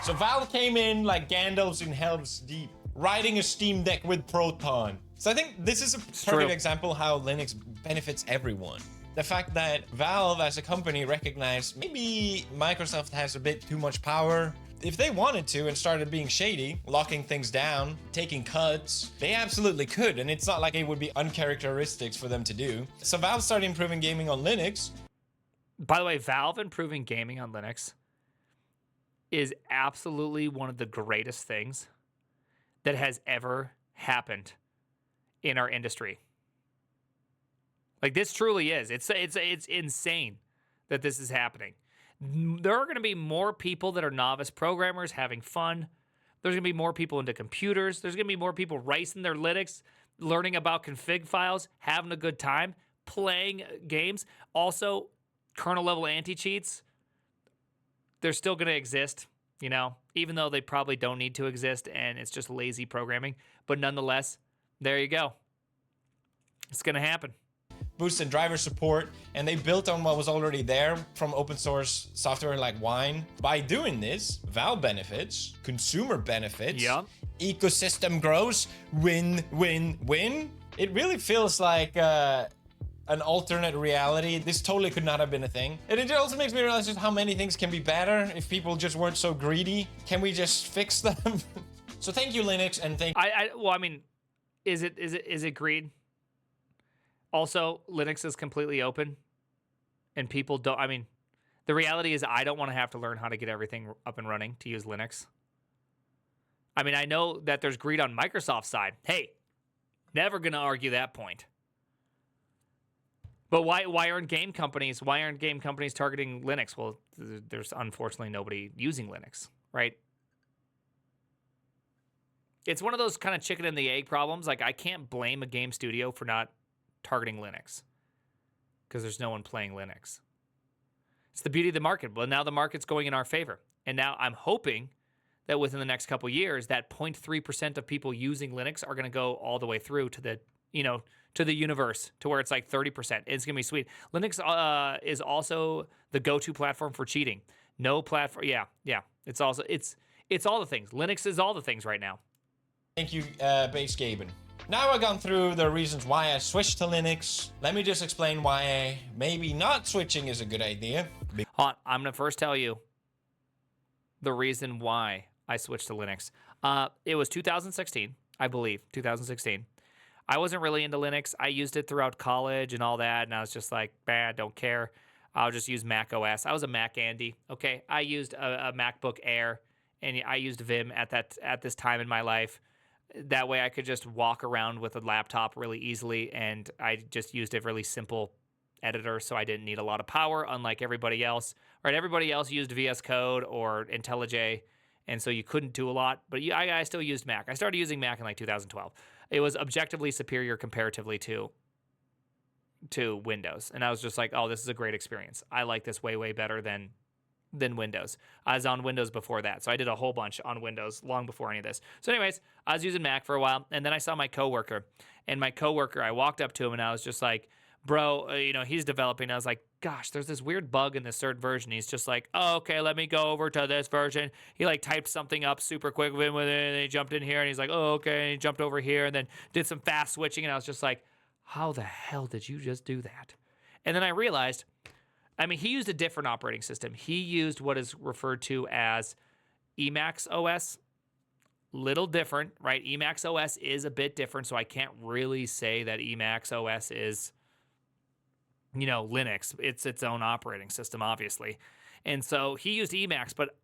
So Valve came in like Gandalf's in Helm's Deep, riding a Steam Deck with Proton. So I think this is a perfect example how Linux benefits everyone. The fact that Valve as a company recognized maybe Microsoft has a bit too much power. If they wanted to and started being shady, locking things down, taking cuts, they absolutely could. And it's not like it would be uncharacteristics for them to do. So Valve started improving gaming on Linux. By the way, Valve improving gaming on Linux is absolutely one of the greatest things that has ever happened in our industry. Like, this truly is. It's insane that this is happening. There are going to be more people that are novice programmers having fun. There's going to be more people into computers. There's going to be more people racing their Linux, learning about config files, having a good time, playing games. Also, kernel level anti-cheats, they're still going to exist, you know, even though they probably don't need to exist and it's just lazy programming. But nonetheless, there you go. It's going to happen. Boosted driver support, and they built on what was already there from open source software like Wine. By doing this, Valve benefits, consumer benefits, ecosystem grows, win, win, win. It really feels like an alternate reality. This totally could not have been a thing. And it also makes me realize just how many things can be better if people just weren't so greedy. Can we just fix them? So thank you, Linux, and thank well, I mean, is it greed? Also, Linux is completely open, and people don't. I mean, the reality is I don't want to have to learn how to get everything up and running to use Linux. I mean, I know that there's greed on Microsoft's side. Hey, never gonna argue that point. But why aren't game companies targeting Linux? Well, there's unfortunately nobody using Linux, right? It's one of those kind of chicken and the egg problems. Like, I can't blame a game studio for not targeting Linux because there's no one playing Linux. It's the beauty of the market. Well, now the market's going in our favor. And now I'm hoping that within the next couple of years, that 0.3% of people using Linux are going to go all the way through to the, to the universe, to where it's like 30%. It's going to be sweet. Linux is also the go-to platform for cheating. No platform. Yeah. It's all the things. Linux is all the things right now. Thank you, Base Gaben. Now I've gone through the reasons why I switched to Linux. Let me just explain why maybe not switching is a good idea. I'm going to first tell you the reason why I switched to Linux. It was 2016, I believe, 2016. I wasn't really into Linux. I used it throughout college and all that, and I was just like, I don't care. I'll just use Mac OS. I was a Mac Andy, okay? I used a MacBook Air, and I used Vim at this time in my life. That way I could just walk around with a laptop really easily, and I just used a really simple editor, so I didn't need a lot of power, unlike everybody else. Right? Everybody else used VS Code or IntelliJ, and so you couldn't do a lot. But I still used Mac. I started using Mac in like 2012. It was objectively superior comparatively to Windows, and I was just like, oh, this is a great experience. I like this way better than Windows. I was on Windows before that, so I did a whole bunch on Windows long before any of this. So anyways, I was using Mac for a while, and then I saw my coworker, I walked up to him, and I was just like, bro, he's developing. I was like, gosh, there's this weird bug in this third version. He's just like, oh, okay, let me go over to this version. He like typed something up super quick with it, and he jumped in here, and he's like, oh, okay, and he jumped over here, and then did some fast switching, and I was just like, how the hell did you just do that? And then I realized, he used a different operating system. He used what is referred to as Emacs OS. Little different, right? Emacs OS is a bit different, so I can't really say that Emacs OS is, Linux. It's its own operating system, obviously. And so he used Emacs, but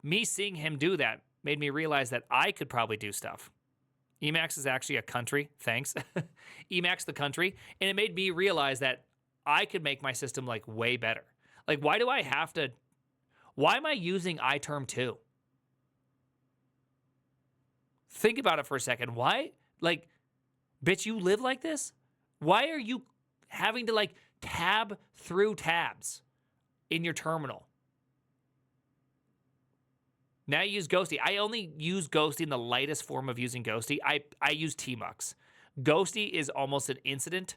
me seeing him do that made me realize that I could probably do stuff. Emacs is actually a country, thanks. Emacs the country, and it made me realize that I could make my system like way better. Like, why am I using iTerm 2? Think about it for a second. Why? Like, bitch, you live like this? Why are you having to like tab through tabs in your terminal? Now you use Ghosty. I only use Ghosty in the lightest form of using Ghosty. I use tmux. Ghosty is almost an incident,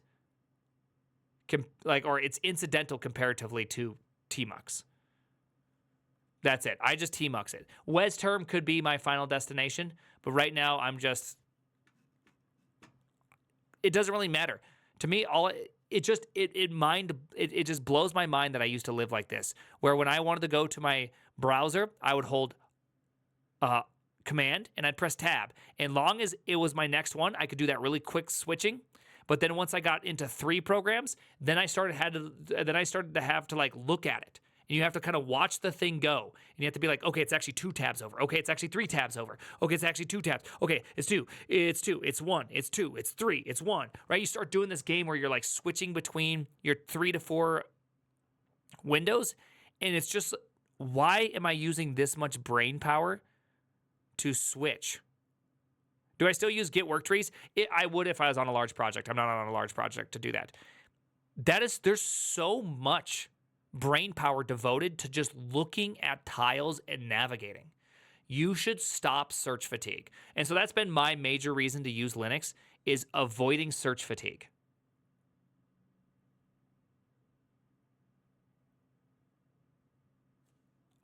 or it's incidental comparatively to tmux. That's it. I just tmux it. WesTerm could be my final destination, but right now it doesn't really matter. To me, it just blows my mind that I used to live like this, where when I wanted to go to my browser, I would hold Command and I'd press Tab. And long as it was my next one, I could do that really quick switching. But then once I got into 3 programs, then I started to have to like look at it. And you have to kind of watch the thing go. And you have to be like, okay, it's actually 2 tabs over. Okay, it's actually 3 tabs over. Okay, it's actually 2 tabs. Okay, it's 2. It's 2. It's 1. It's 2. It's 3. It's 1. Right? You start doing this game where you're like switching between your 3 to 4 windows. And it's just, why am I using this much brain power to switch? Do I still use Git work trees? I would if I was on a large project. I'm not on a large project to do that. There's so much brain power devoted to just looking at tiles and navigating. You should stop search fatigue. And so that's been my major reason to use Linux, is avoiding search fatigue.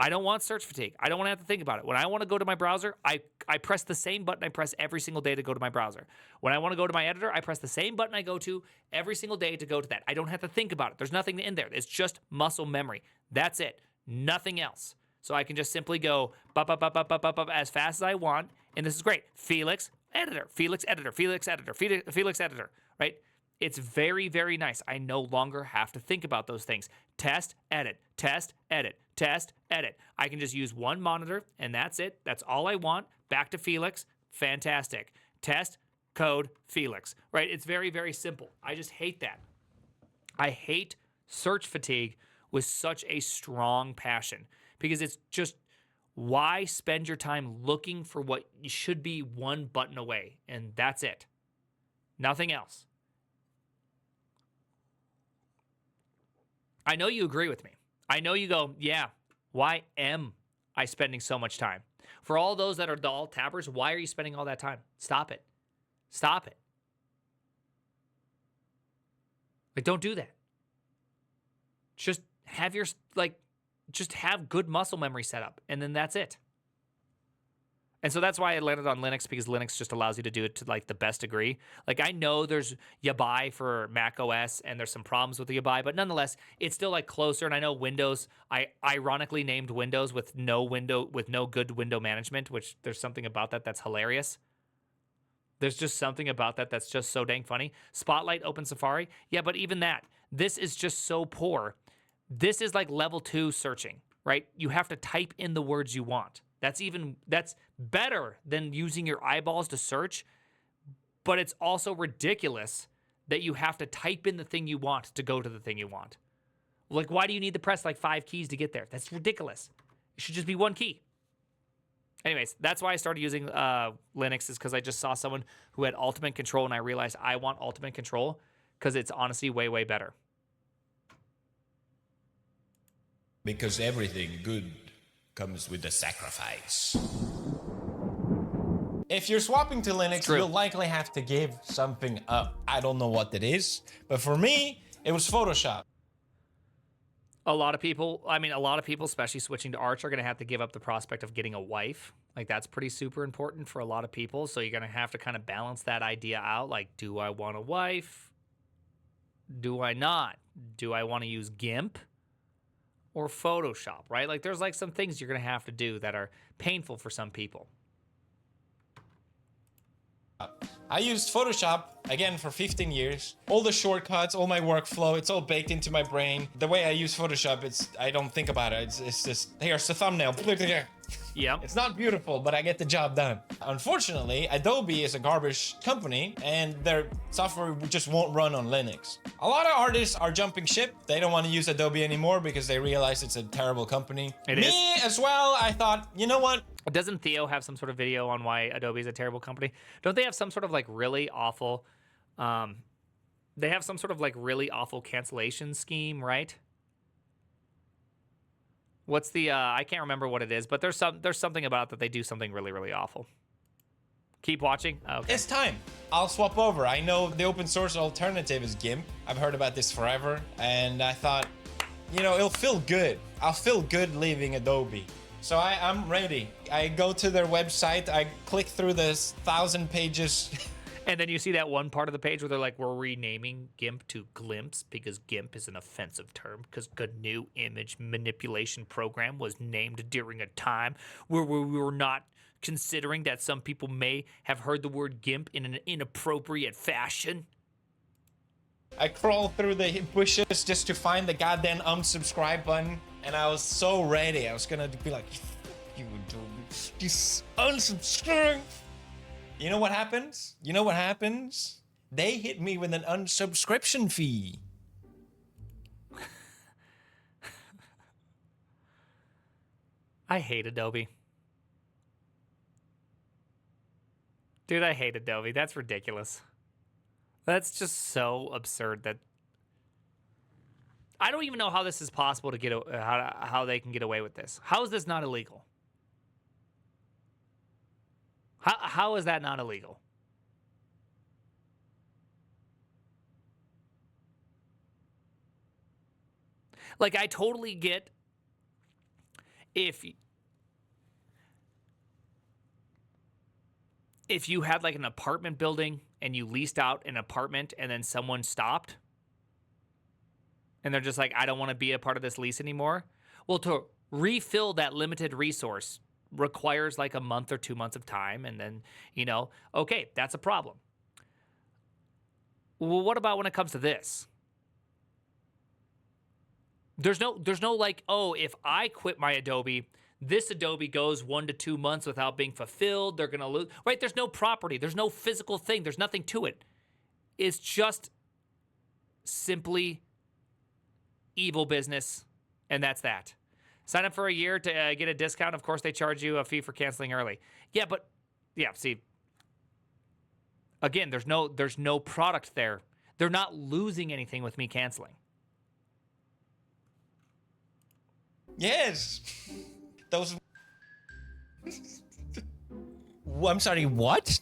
I don't want search fatigue. I don't want to have to think about it. When I want to go to my browser, I press the same button I press every single day to go to my browser. When I want to go to my editor, I press the same button I go to every single day to go to that. I don't have to think about it. There's nothing in there. It's just muscle memory. That's it. Nothing else. So I can just simply go as fast as I want, and this is great. Felix, editor, Felix, editor, Felix, editor, Felix, editor, right? It's very, very nice. I no longer have to think about those things. Test, edit, test, edit, test, edit. I can just use one monitor, and that's it. That's all I want. Back to Felix. Fantastic. Test, code, Felix. Right? It's very, very simple. I just hate that. I hate search fatigue with such a strong passion, because it's just, why spend your time looking for what should be one button away, and that's it. Nothing else. I know you agree with me. I know you go, yeah, why am I spending so much time? For all those that are dull tabbers, why are you spending all that time? Stop it. Stop it. Like, don't do that. Just have just have good muscle memory set up, and then that's it. And so that's why I landed on Linux, because Linux just allows you to do it to like the best degree. Like, I know there's Yabai for Mac OS, and there's some problems with the Yabai, but nonetheless, it's still like closer. And I know Windows, I ironically named Windows with no good window management, which there's something about that that's hilarious. There's just something about that that's just so dang funny. Spotlight, Open Safari. Yeah, but even that, this is just so poor. This is like level 2 searching, right? You have to type in the words you want. That's better than using your eyeballs to search, but it's also ridiculous that you have to type in the thing you want to go to the thing you want. Like, why do you need to press like 5 keys to get there? That's ridiculous. It should just be one key. Anyways, that's why I started using Linux, is because I just saw someone who had ultimate control, and I realized I want ultimate control because it's honestly way, way better. Because everything good comes with a sacrifice. If you're swapping to Linux, you'll likely have to give something up. I don't know what that is, but for me, it was Photoshop. A lot of people, especially switching to Arch, are going to have to give up the prospect of getting a wife. Like, that's pretty super important for a lot of people. So you're going to have to kind of balance that idea out. Like, do I want a wife? Do I not? Do I want to use GIMP or Photoshop, right? Like, there's like some things you're going to have to do that are painful for some people. I used Photoshop, again, for 15 years. All the shortcuts, all my workflow, it's all baked into my brain. The way I use Photoshop, I don't think about it. It's just, here's the thumbnail. Yeah. It's not beautiful, but I get the job done. Unfortunately, Adobe is a garbage company, and their software just won't run on Linux. A lot of artists are jumping ship. They don't want to use Adobe anymore because they realize it's a terrible company. Me as well, I thought, you know what? Doesn't Theo have some sort of video on why Adobe is a terrible company? Don't they have some sort of like really awful, they have some sort of like really awful cancellation scheme, right? What's the, I can't remember what it is, but there's something about that they do something really, really awful. Keep watching. Okay. It's time. I'll swap over. I know the open source alternative is GIMP. I've heard about this forever, and I thought, you know, it'll feel good. I'll feel good leaving Adobe. So I'm ready. I go to their website, I click through this 1,000 pages. And then you see that one part of the page where they're like, we're renaming GIMP to Glimpse because GIMP is an offensive term because the new image manipulation program was named during a time where we were not considering that some people may have heard the word GIMP in an inappropriate fashion. I crawled through the bushes just to find the goddamn unsubscribe button, and I was so ready. I was gonna be like, you just unsubscribe. You know what happens? You know what happens? They hit me with an unsubscription fee. I hate Adobe. Dude, I hate Adobe. That's ridiculous. That's just so absurd that I don't even know how this is possible to get how they can get away with this. How is this not illegal? How is that not illegal? Like, I totally get if you had like an apartment building and you leased out an apartment and then someone stopped and they're just like, I don't want to be a part of this lease anymore. Well, to refill that limited resource requires like a month or 2 months of time. And then, you know, okay, that's a problem. Well, what about when it comes to this? There's no like, oh, if I quit my Adobe, this Adobe goes 1 to 2 months without being fulfilled. They're going to lose, right? There's no property. There's no physical thing. There's nothing to it. It's just simply evil business. And that's that. Sign up for a year to get a discount. Of course, they charge you a fee for canceling early. Yeah, but yeah, see, again, there's no product there. They're not losing anything with me canceling. Yes. Those. I'm sorry, what?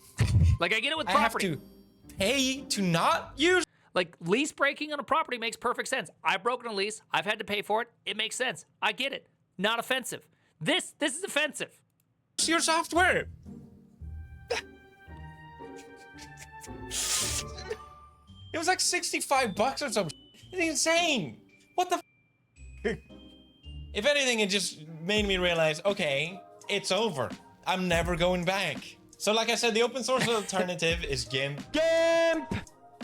Like, I get it with I property. have to pay to not use. Like, lease breaking on a property makes perfect sense. I've broken a lease. I've had to pay for it. It makes sense. I get it. Not offensive. This is offensive. Your software. It was like $65 or something. It's insane. What the? If anything, it just made me realize, okay, it's over. I'm never going back. So like I said, the open source alternative is GIMP. GIMP!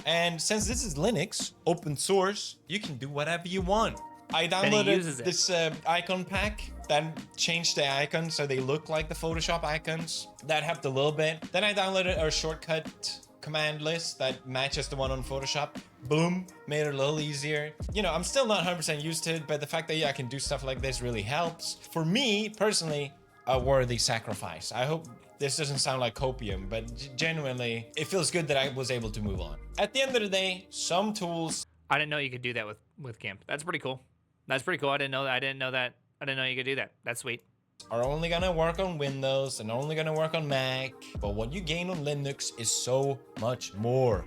And since this is Linux, open source, you can do whatever you want. I downloaded this icon pack that changed the icons so they look like the Photoshop icons. That helped a little bit. Then I downloaded a shortcut command list that matches the one on Photoshop. Boom, made it a little easier. You know, I'm still not 100% used to it, but the fact that I can do stuff like this really helps. For me, personally, a worthy sacrifice. I hope this doesn't sound like copium, but genuinely, it feels good that I was able to move on. At the end of the day, some tools... I didn't know you could do that with GIMP. That's pretty cool. That's pretty cool. I didn't know that. I didn't know you could do that. That's sweet. Are only gonna work on Windows and only gonna work on Mac, but what you gain on Linux is so much more.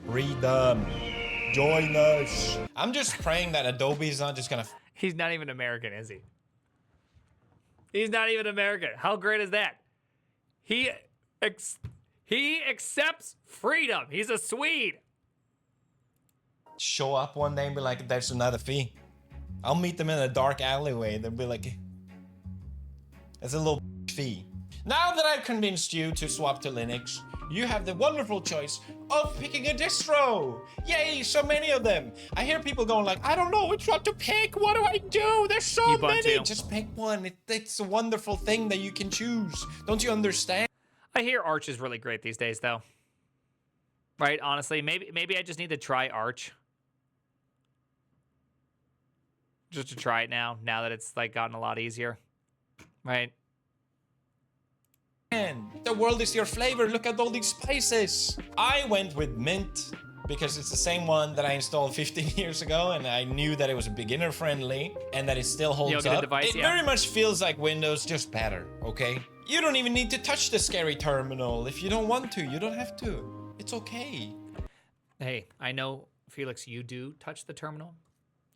Freedom. Join us. I'm just praying that Adobe is not just gonna... He's not even American, is he? He's not even American. How great is that? He accepts freedom. He's a Swede. Show up one day and be like, there's another fee. I'll meet them in a dark alleyway. They'll be like, it's a little fee. Now that I've convinced you to swap to Linux, you have the wonderful choice of picking a distro. Yay, so many of them. I hear people going like, I don't know which one to pick. What do I do? There's so many. Just pick one. It's a wonderful thing that you can choose. Don't you understand? I hear Arch is really great these days, though. Right? Honestly, maybe I just need to try Arch. Just to try it now that it's like gotten a lot easier. Right? The world is your flavor. Look at all these spices. I went with Mint because it's the same one that I installed 15 years ago, and I knew that it was beginner friendly and that it still holds up. It very much feels like Windows, just better, okay? You don't even need to touch the scary terminal. If you don't want to, you don't have to. It's okay. Hey, I know, Felix, you do touch the terminal.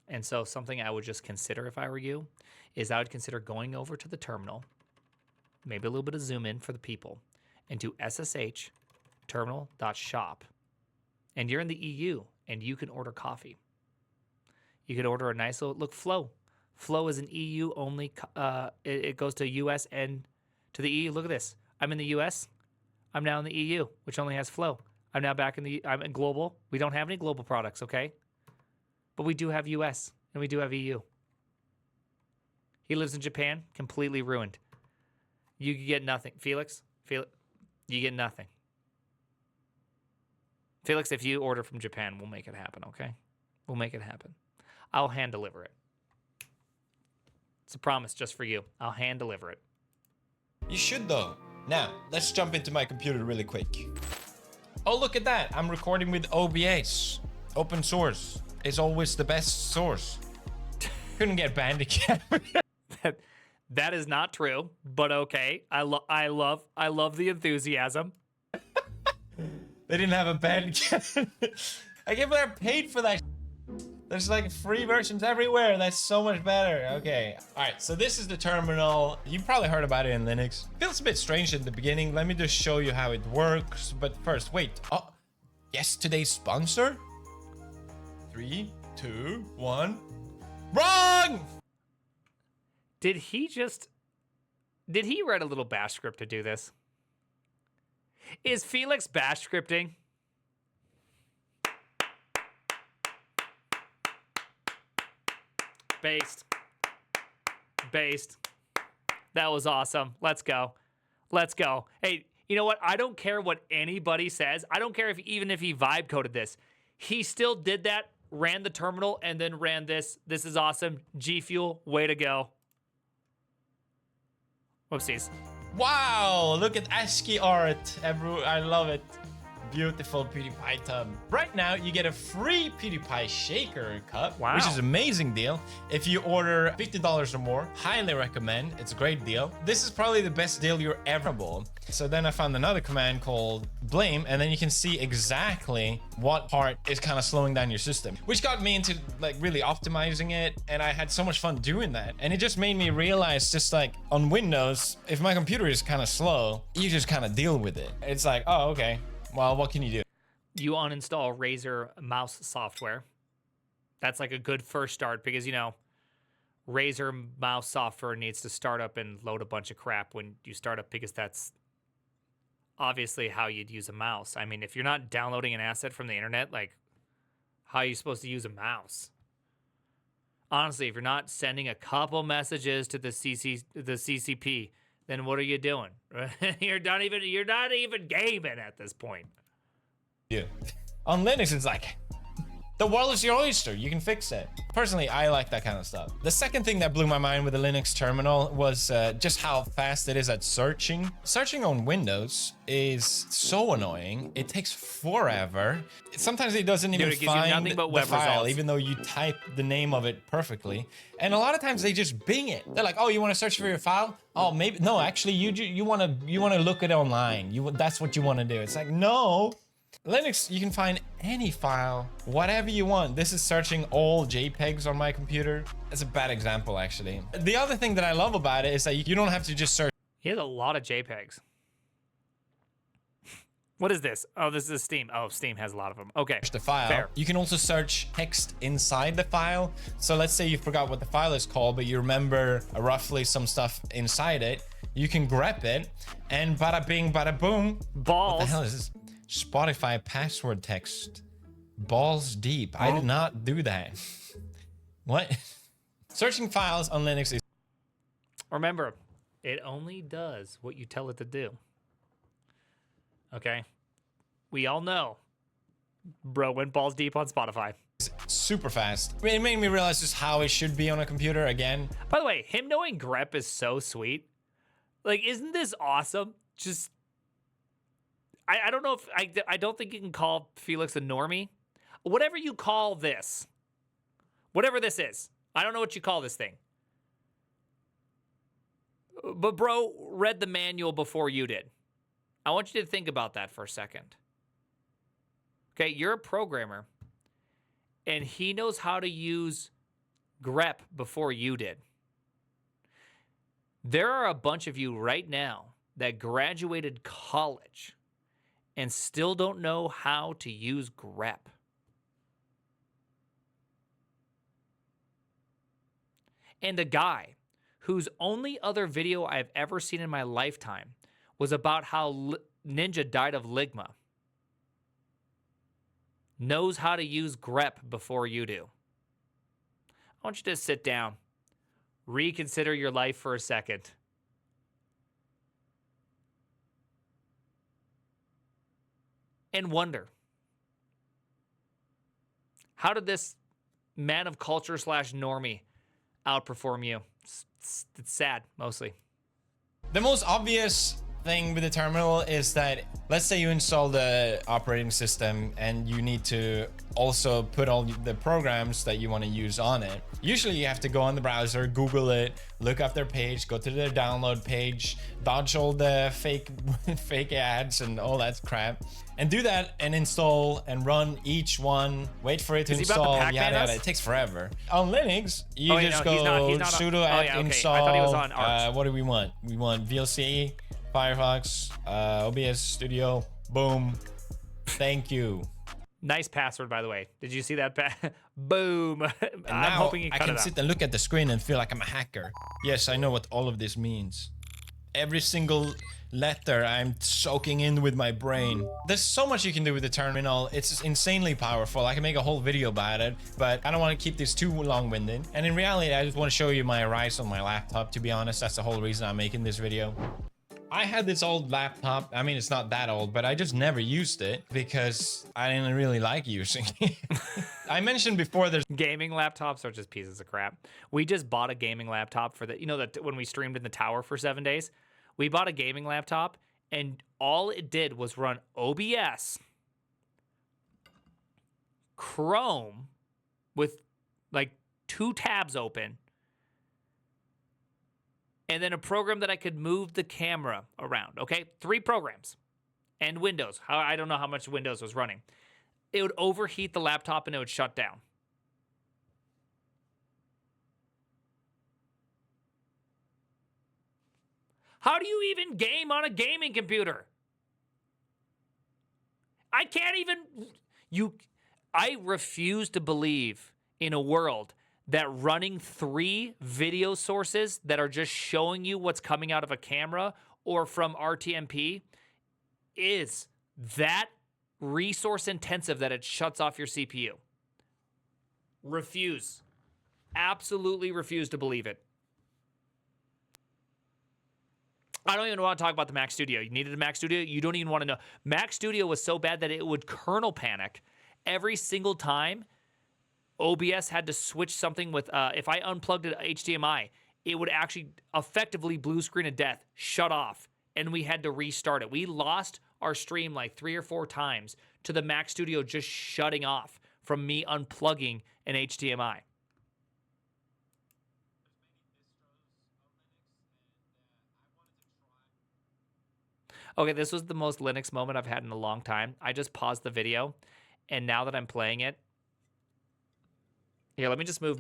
And so something I would just consider if I were you is I would consider going over to the terminal, maybe a little bit of zoom in for the people, and do SSH terminal.shop. And you're in the EU, and you can order coffee. You could order a nice little, look, Flow. Flow is an EU only, it goes to US and to the EU. Look at this. I'm in the US. I'm now in the EU, which only has Flow. I'm now back I'm in global. We don't have any global products, okay? But we do have US, and we do have EU. He lives in Japan, completely ruined. You get nothing. Felix, you get nothing. Felix, if you order from Japan, we'll make it happen, okay? We'll make it happen. I'll hand deliver it. It's a promise just for you. I'll hand deliver it. You should, though. Now, let's jump into my computer really quick. Oh, look at that. I'm recording with OBS. Open source is always the best source. Couldn't get Bandicam. That is not true, but okay. I love the enthusiasm. They didn't have a Bandicam. I can't believe I paid for that. There's like free versions everywhere. That's so much better. Okay. All right. So this is the terminal. You probably heard about it in Linux. Feels a bit strange in the beginning. Let me just show you how it works. But first, wait. Oh, yes, today's sponsor. 3, 2, 1. Wrong! Did he write a little bash script to do this? Is Felix bash scripting? Based. That was awesome. Let's go. Hey, you know what? I don't care what anybody says. I don't care even if he vibe coded this. He still did that, ran the terminal, and then ran this. This is awesome. G Fuel, way to go. Whoopsies. Wow, look at ASCII art. I love it. Beautiful PewDiePie tub. Right now, you get a free PewDiePie shaker cup, wow, which is an amazing deal. If you order $50 or more, highly recommend. It's a great deal. This is probably the best deal you're ever bought. So then I found another command called blame, and then you can see exactly what part is kind of slowing down your system, which got me into like really optimizing it. And I had so much fun doing that. And it just made me realize, just like on Windows, if my computer is kind of slow, you just kind of deal with it. It's like, oh, okay. Well, what can you do? You uninstall Razer mouse software. That's like a good first start because, you know, Razer mouse software needs to start up and load a bunch of crap when you start up because that's obviously how you'd use a mouse. I mean, if you're not downloading an asset from the internet, like, how are you supposed to use a mouse? Honestly, if you're not sending a couple messages to the CCP, then what are you doing? You're not even gaming at this point. Yeah. On Linux, it's like, The world is your oyster. You can fix it. Personally, I like that kind of stuff. The second thing that blew my mind with the Linux terminal was just how fast it is at searching. Searching on Windows is so annoying. It takes forever. Sometimes it doesn't even find the file, results. even though you type the name of it perfectly. And a lot of times they just Bing it. They're like, "Oh, you want to search for your file? Oh, maybe no. Actually, you want to look it online. That's what you want to do." It's like, no. Linux, you can find any file, whatever you want. This is searching all JPEGs on my computer. That's a bad example, actually. The other thing that I love about it is that you don't have to just search. He has a lot of JPEGs. What is this? Oh, this is Steam. Oh, Steam has a lot of them. Okay. The file. Fair. You can also search text inside the file. So let's say you forgot what the file is called, but you remember roughly some stuff inside it. You can grep it, and bada bing, bada boom. Balls. What the hell is this? Spotify password text. Balls deep. I did not do that. What? Searching files on Linux is... Remember, it only does what you tell it to do. Okay? We all know. Bro went balls deep on Spotify. super fast. It made me realize just how it should be on a computer again. By the way, him knowing grep is so sweet. Like, isn't this awesome? Just... I don't know if... I don't think you can call Felix a normie. Whatever you call this. Whatever this is. I don't know what you call this thing. But bro read the manual before you did. I want you to think about that for a second. Okay, you're a programmer. And he knows how to use grep before you did. There are a bunch of you right now that graduated college and still don't know how to use grep. And a guy whose only other video I've ever seen in my lifetime was about how Ninja died of ligma knows how to use grep before you do. I want you to sit down, reconsider your life for a second. And wonder, how did this man of culture / normie outperform you? It's sad, mostly. The most obvious thing with the terminal is that, let's say you install the operating system and you need to also put all the programs that you want to use on it. Usually you have to go on the browser, Google it, look up their page, go to their download page, dodge all the fake ads and all that crap, and do that and install and run each one, wait for it to install, yada yada. It takes forever. On Linux, you just go sudo apt install. I thought he was on Arch. What do we want? We want VLC, Firefox, OBS Studio, boom. Thank you. Nice password, by the way. Did you see that? Boom. And I'm now hoping you cut I can it sit out. and look at the screen and feel like I'm a hacker. Yes, I know what all of this means. Every single letter I'm soaking in with my brain. There's so much you can do with the terminal. It's insanely powerful. I can make a whole video about it, but I don't want to keep this too long-winded. And in reality, I just want to show you my rise on my laptop. To be honest, that's the whole reason I'm making this video. I had this old laptop. I mean, it's not that old, but I just never used it because I didn't really like using it. I mentioned before there's Gaming laptops are just pieces of crap. We just bought a gaming laptop for the, you know, that when we streamed in the tower for 7 days, we bought a gaming laptop and all it did was run OBS, Chrome with like 2 tabs open, and then a program that I could move the camera around, okay? 3 programs. And Windows. I don't know how much Windows was running. It would overheat the laptop and it would shut down. How do you even game on a gaming computer? I can't even... I refuse to believe in a world that running 3 video sources that are just showing you what's coming out of a camera or from RTMP is that resource intensive that it shuts off your CPU. Refuse. Absolutely refuse to believe it. I don't even want to talk about the Mac Studio. You needed a Mac Studio? You don't even want to know. Mac Studio was so bad that it would kernel panic every single time OBS had to switch something with, if I unplugged it HDMI, it would actually effectively blue screen of death, shut off, and we had to restart it. We lost our stream like 3 or 4 times to the Mac Studio just shutting off from me unplugging an HDMI. Okay, this was the most Linux moment I've had in a long time. I just paused the video, and now that I'm playing it, here, let me just move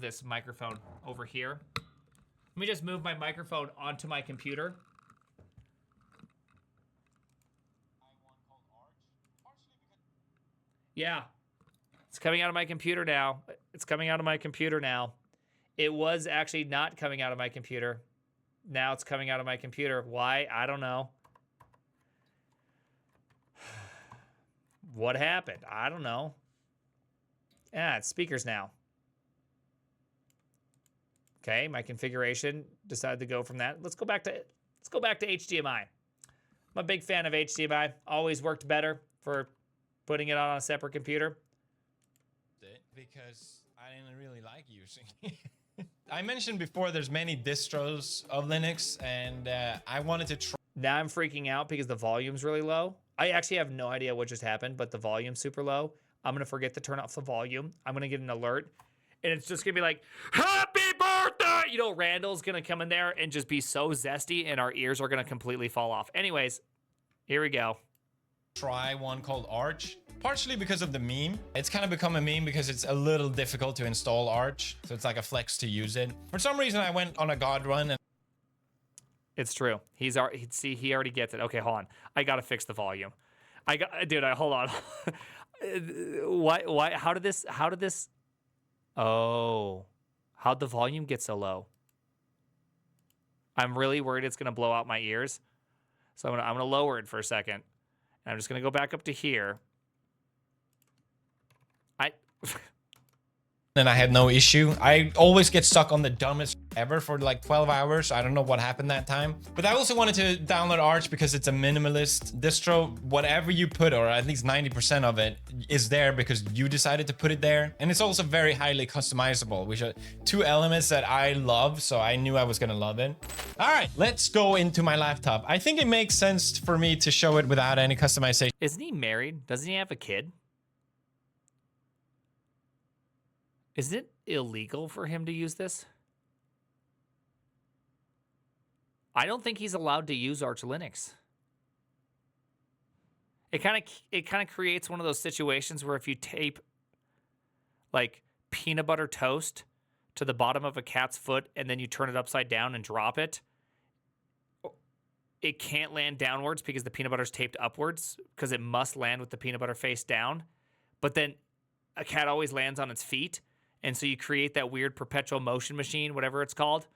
this microphone over here. Let me just move my microphone onto my computer. Yeah, it's coming out of my computer now. It's coming out of my computer now. It was actually not coming out of my computer. Now it's coming out of my computer. Why? I don't know. What happened? I don't know. Yeah, it's speakers now. Okay, my configuration decided to go from that. Let's go back to HDMI. I'm a big fan of HDMI. Always worked better for putting it on a separate computer. Because I didn't really like using it. I mentioned before there's many distros of Linux, and I wanted to try. Now I'm freaking out because the volume's really low. I actually have no idea what just happened, but the volume's super low. I'm going to forget to turn off the volume. I'm going to get an alert, and it's just going to be like, happy birthday! You know, Randall's going to come in there and just be so zesty, and our ears are going to completely fall off. Anyways, here we go. Try one called Arch, partially because of the meme. It's kind of become a meme because it's a little difficult to install Arch, so it's like a flex to use it. For some reason, I went on a god run and it's true. He already gets it. Okay, hold on. I got to fix the volume. Hold on. Why, how did this, oh, how'd the volume get so low? I'm really worried it's going to blow out my ears. So I'm going to lower it for a second. And I'm just going to go back up to here. and I had no issue. I always get stuck on the dumbest ever for like 12 hours. I don't know what happened that time. But I also wanted to download Arch because it's a minimalist distro. Whatever you put, or at least 90% of it, is there because you decided to put it there. And it's also very highly customizable, which are 2 elements that I love, so I knew I was gonna love it. All right, let's go into my laptop. I think it makes sense for me to show it without any customization. Isn't he married? Doesn't he have a kid? Is it illegal for him to use this? I don't think he's allowed to use Arch Linux. It kind of creates one of those situations where if you tape like peanut butter toast to the bottom of a cat's foot and then you turn it upside down and drop it, it can't land downwards because the peanut butter's taped upwards because it must land with the peanut butter face down. But then a cat always lands on its feet. And so you create that weird perpetual motion machine, whatever it's called,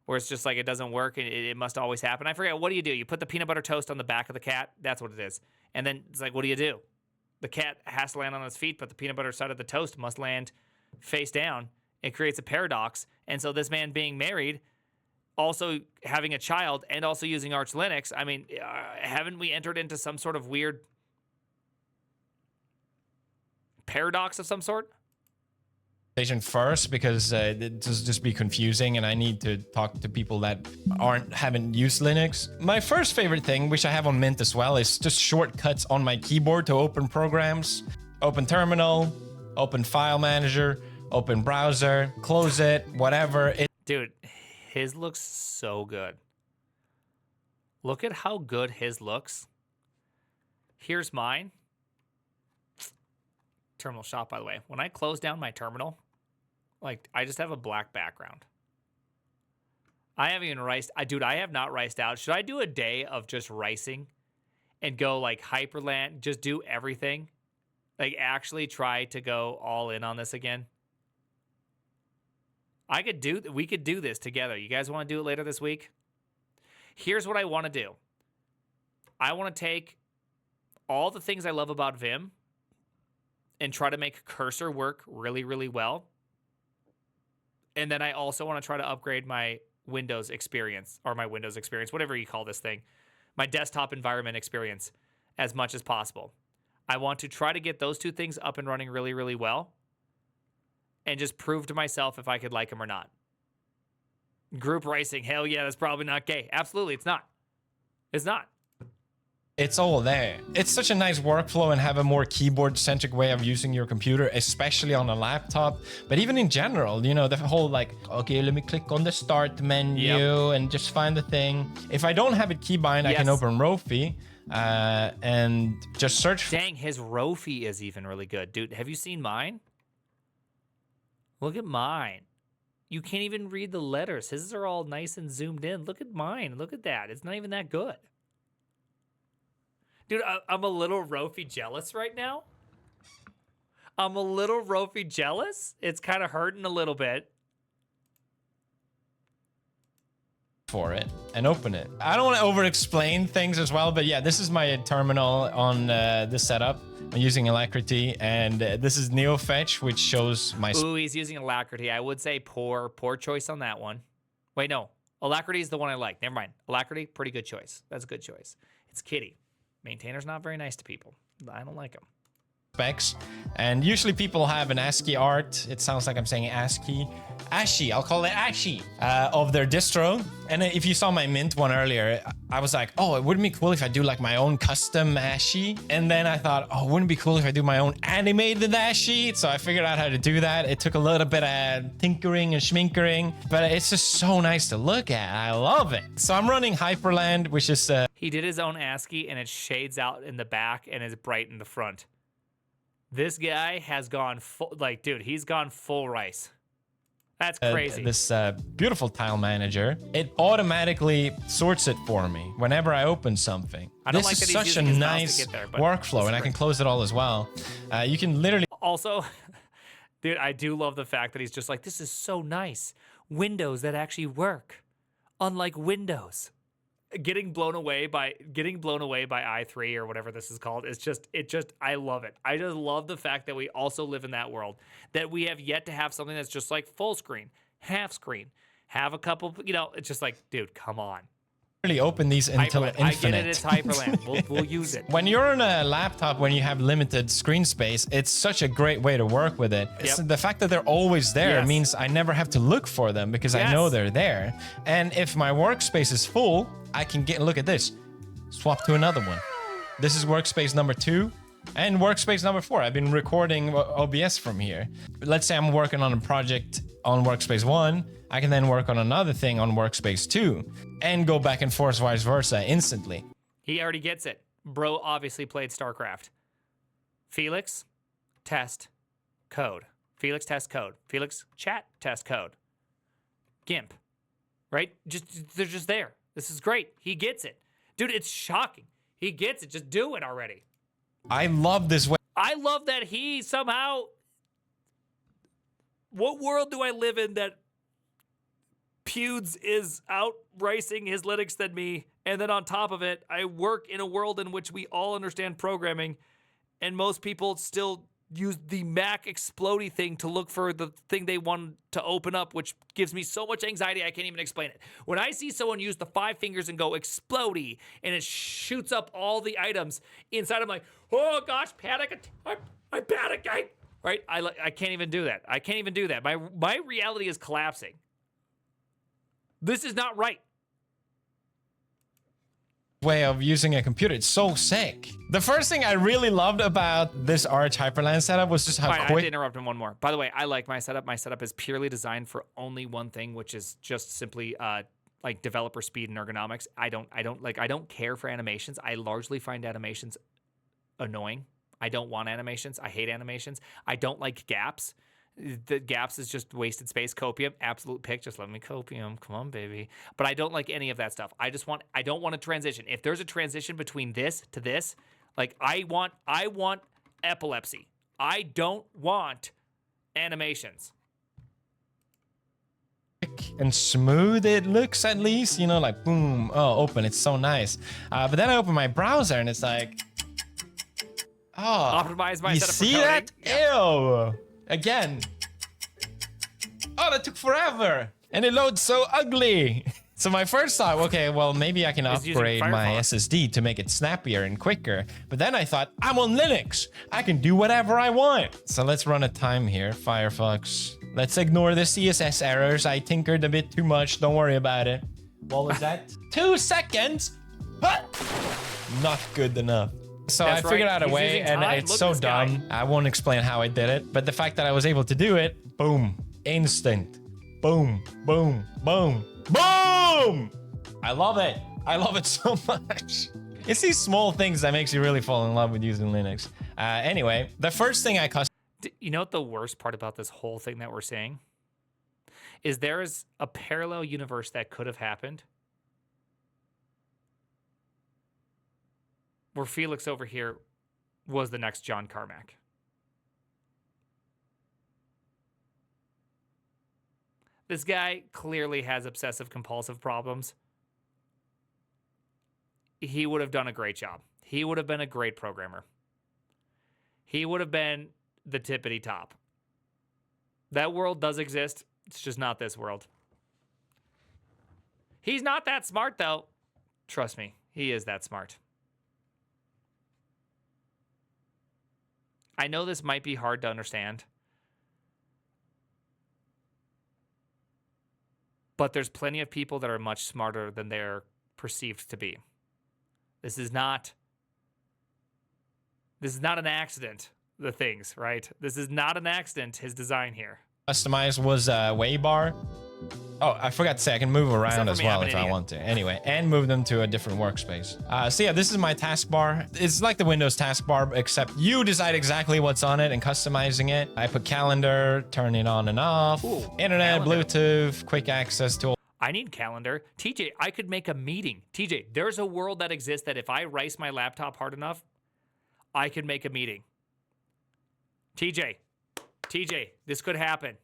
where it's just like it doesn't work and it must always happen. I forget, what do? You put the peanut butter toast on the back of the cat. That's what it is. And then it's like, what do? The cat has to land on its feet, but the peanut butter side of the toast must land face down. It creates a paradox. And so this man being married, also having a child, and also using Arch Linux, I mean, haven't we entered into some sort of weird paradox of some sort? First, because it just be confusing and I need to talk to people that haven't used Linux. My first favorite thing, which I have on Mint as well, is just shortcuts on my keyboard to open programs. Open terminal, open file manager, open browser, close it, whatever. Dude, his looks so good. Look at how good his looks. Here's mine. Terminal shop, by the way. When I close down my terminal, like, I just have a black background. I haven't even riced. Dude, I have not riced out. Should I do a day of just ricing and go like Hyperland, just do everything? Like, actually try to go all in on this again? We could do this together. You guys want to do it later this week? Here's what I want to do. I want to take all the things I love about Vim and try to make cursor work really, really well. And then I also want to try to upgrade my Windows experience, or my Windows experience, whatever you call this thing, my desktop environment experience, as much as possible. I want to try to get those 2 things up and running really, really well. and just prove to myself if I could like him or not. Group racing, hell yeah, that's probably not gay. Absolutely, it's not. It's not. It's all there. It's such a nice workflow and have a more keyboard-centric way of using your computer, especially on a laptop. But even in general, you know, the whole like, okay, let me click on the start menu and just find the thing. If I don't have it keybind, I can open Rofi and just search. Dang, his Rofi is even really good. Dude, have you seen mine? Look at mine. You can't even read the letters. His are all nice and zoomed in. Look at mine. Look at that. It's not even that good. Dude, I'm a little Rofi jealous right now. I'm a little Rofi jealous. It's kind of hurting a little bit. For it and open it. I don't want to over-explain things as well, but yeah, this is my terminal on this setup. I'm using Alacrity, and this is NeoFetch, which shows my... Ooh, he's using Alacrity. I would say poor choice on that one. Wait, no. Alacrity is the one I like. Never mind. Alacrity, pretty good choice. That's a good choice. It's Kitty. Maintainer's not very nice to people. I don't like him. Specs, and usually people have an ASCII art. It sounds like I'm saying ASCII. I'll call it ASCII of their distro. And if you saw my Mint one earlier, I was like, oh, it wouldn't be cool if I do like my own custom ASCII. And then I thought, oh, wouldn't it be cool if I do my own animated ASCII? So I figured out how to do that. It took a little bit of tinkering and schminkering, but it's just so nice to look at. I love it. So I'm running Hyperland, which is he did his own ASCII, and it shades out in the back and is bright in the front. This guy has gone full, like, dude, he's gone full rice. That's crazy. This beautiful tile manager, it automatically sorts it for me whenever I open something. I don't this like is that he's such a using his mouse to nice get there, but workflow, and I can close it all as well. You can literally... Also, dude, I do love the fact that he's just like, this is so nice. Windows that actually work, unlike Windows. Getting blown away by i3 or whatever this is called is just I love it. I just love the fact that we also live in that world, that we have yet to have something that's just like full screen, half screen, have a couple, you know, it's just like, dude, come on. really open these until Hyperland. infinite. I get it, it's Hyperland. We'll use it. When you're on a laptop, when you have limited screen space, it's such a great way to work with it. Yep. The fact that they're always there means I never have to look for them because I know they're there. And if my workspace is full, I can look at this, swap to another one. This is workspace number 2 and workspace number 4. I've been recording OBS from here. Let's say I'm working on a project on workspace 1. I can then work on another thing on workspace 2 and go back and forth vice versa instantly. He already gets it. Bro obviously played StarCraft. Felix, test, code. Felix, test, code. Felix, chat, test, code. GIMP, right? They're just there. This is great. He gets it. Dude, it's shocking. He gets it. Just do it already. I love this way. I love that he somehow... What world do I live in that Pewds is out racing his Linux than me, and then on top of it, I work in a world in which we all understand programming, and most people still use the Mac explodey thing to look for the thing they want to open up, which gives me so much anxiety I can't even explain it. When I see someone use the 5 fingers and go explodey, and it shoots up all the items inside, I'm like, oh gosh, panic! I panic! Right? I can't even do that. I can't even do that. My reality is collapsing. This is not right. Way of using a computer. It's so sick. The first thing I really loved about this Arch Hyperland setup was just how quick... I have to interrupt him one more. By the way, I like my setup. My setup is purely designed for only one thing, which is just simply like developer speed and ergonomics. I don't care for animations. I largely find animations annoying. I don't want animations. I hate animations. I don't like gaps. The gaps is just wasted space. Copium, absolute pick. Just let me copium. Come on, baby. But I don't like any of that stuff. I don't want a transition. If there's a transition between this to this, like I want epilepsy. I don't want animations. And smooth it looks, at least, you know, like boom, oh, open. It's so nice. But then I open my browser and it's like, oh, optimize my you setup see for that? Yeah. Ew. Again. Oh, that took forever. And it loads so ugly. So my first thought, okay, well, maybe I can It's using upgrade my Firefox. SSD to make it snappier and quicker. But then I thought, I'm on Linux. I can do whatever I want. So let's run a time here, Firefox. Let's ignore the CSS errors. I tinkered a bit too much. Don't worry about it. What was that? 2 seconds? Huh? Not good enough. So That's I figured right. out a He's way, using and time. it's Look at so this guy. dumb. I won't explain how I did it, but the fact that I was able to do it, boom, instant. Boom, boom, boom, boom! I love it. I love it so much. It's these small things that makes you really fall in love with using Linux. Anyway, the first thing I You know what the worst part about this whole thing that we're seeing is there is a parallel universe that could have happened where Felix over here was the next John Carmack. This guy clearly has obsessive compulsive problems. He would have done a great job. He would have been a great programmer. He would have been the tippity top. That world does exist. It's just not this world. He's not that smart, though. Trust me, he is that smart. I know this might be hard to understand, but there's plenty of people that are much smarter than they're perceived to be. This is not an accident, the things, right? This is not an accident, his design here. customized was way bar. Oh, I forgot to say I can move around for as me, I'm well an if I idiot. want to. Anyway, and move them to a different workspace. So yeah, this is my taskbar. It's like the Windows taskbar, except you decide exactly what's on it and customizing it. I put calendar, turn it on and off, Ooh, internet, calendar. Bluetooth, quick access to. I need calendar. TJ, I could make a meeting. TJ, there's a world that exists that if I rice my laptop hard enough, I could make a meeting. TJ, this could happen.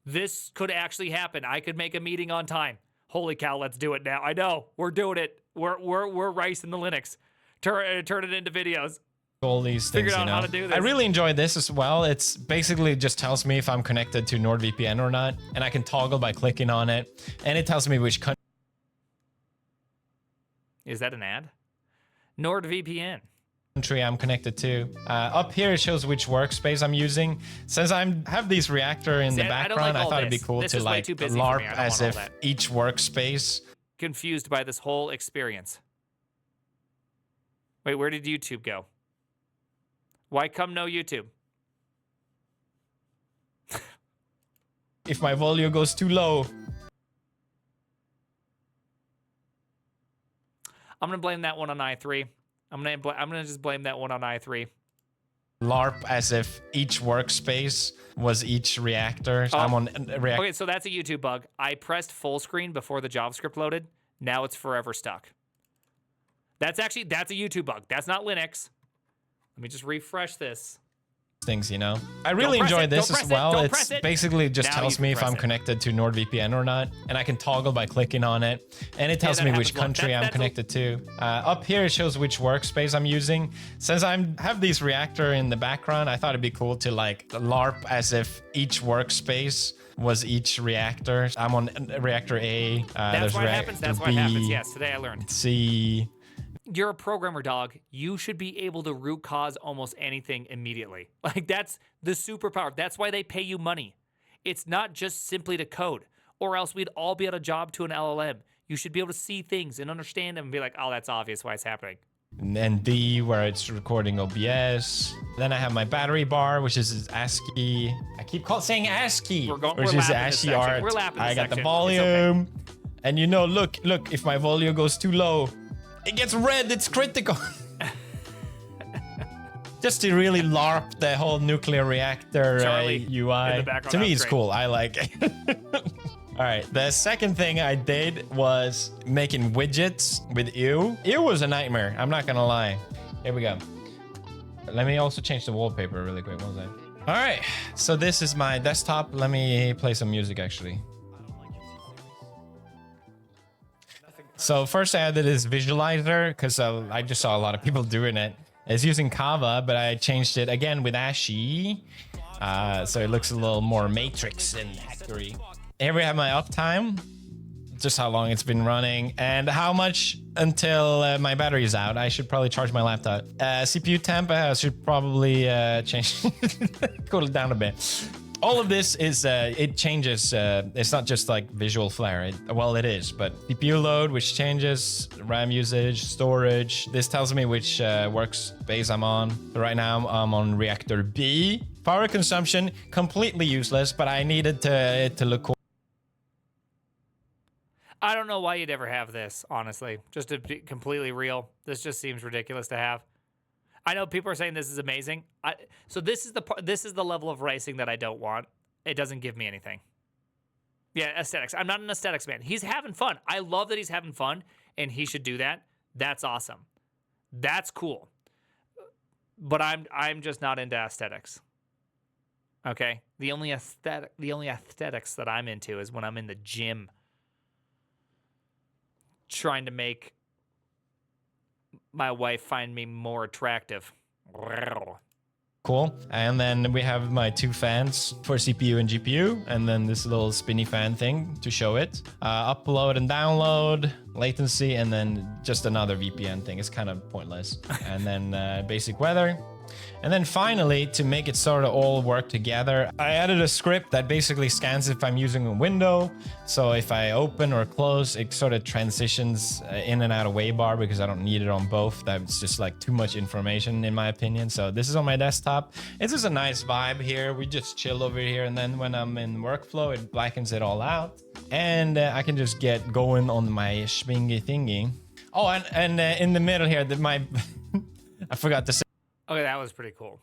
This could actually happen. I could make a meeting on time. Holy cow, let's do it now. I know. We're doing it. We're ricing the Linux. Turn it into videos. All these things, Figured out you know. how to do this. I really enjoy this as well. It's basically just tells me if I'm connected to NordVPN or not, and I can toggle by clicking on it, and it tells me which Is that an ad? NordVPN. country I'm connected to. Up here it shows which workspace I'm using. Since I have these reactor in See, the I don't background, like I all thought it'd be this. cool This to is way like too busy for LARP me. I don't as want all if that. each workspace. Confused by this whole experience. Wait, where did YouTube go? Why come no YouTube? If my volume goes too low, I'm gonna blame that one on i3. I'm gonna just blame that one on i3. LARP as if each workspace was each reactor. So Oh. I'm on reactor. Okay, so that's a YouTube bug. I pressed full screen before the JavaScript loaded. Now it's forever stuck. That's a YouTube bug. That's not Linux. Let me just refresh this. Things, you know. I really press enjoy it, this don't as press it, well. don't It's press it. basically just Now tells you me can if press I'm it. connected to NordVPN or not, and I can toggle by clicking on it, and it tells that me which happens a lot. country I'm That's connected to. Up here it shows which workspace I'm using. Since I have these reactor in the background, I thought it'd be cool to like LARP as if each workspace was each reactor. I'm on reactor A. That's there's why it reactor happens. That's why B, it happens. Yes, today I learned. C. You're a programmer, dog. You should be able to root cause almost anything immediately. Like, that's the superpower. That's why they pay you money. It's not just simply to code, or else we'd all be at a job to an LLM. You should be able to see things and understand them and be like, oh, that's obvious why it's happening. And then D, where it's recording OBS. Then I have my battery bar, which is ASCII. I keep saying ASCII, We're which is lapping this ASCII section. art. We're lapping I this got the section. volume. And you know, look, if my volume goes too low, it gets red, it's critical. Just to really LARP the whole nuclear reactor Charlie UI. in the background, To me, that was it's great. cool. I like it. All right, the second thing I did was making widgets with ew. Ew was a nightmare, I'm not gonna lie. Here we go. Let me also change the wallpaper really quick, one second. All right, so this is my desktop. Let me play some music actually. So first I added this visualizer because I just saw a lot of people doing it. It's using Kava, but I changed it again with ASCII. So it looks a little more matrix and hackery. Here we have my uptime. just how long it's been running, and how much until my battery is out. I should probably charge my laptop. CPU temp, I should probably change, cool it down a bit. All of this is, it changes. It's not just like visual flare. Well, it is, but CPU load, which changes, RAM usage, storage. This tells me which workspace I'm on. So right now I'm on reactor B. Power consumption, completely useless, but I needed it to look cool. I don't know why you'd ever have this, honestly. Just to be completely real, this just seems ridiculous to have. I know people are saying this is amazing. So this is the level of racing that I don't want. It doesn't give me anything. Yeah, aesthetics. I'm not an aesthetics man. He's having fun. I love that he's having fun, and he should do that. That's awesome. That's cool. But I'm just not into aesthetics. Okay? The only aesthetics that I'm into is when I'm in the gym trying to make my wife find me more attractive. Cool. And then we have my 2 fans for CPU and GPU, and then this little spinny fan thing to show it. Upload and download, latency, and then just another VPN thing. It's kind of pointless. And then basic weather. And then finally, to make it sort of all work together, I added a script that basically scans if I'm using a window. So if I open or close, it sort of transitions in and out of Waybar because I don't need it on both. That's just like too much information in my opinion. So this is on my desktop. It's just a nice vibe here. We just chill over here. And then when I'm in workflow, it blackens it all out. And I can just get going on my schwingy thingy. Oh, and in the middle here, my I forgot to say. Okay, that was pretty cool.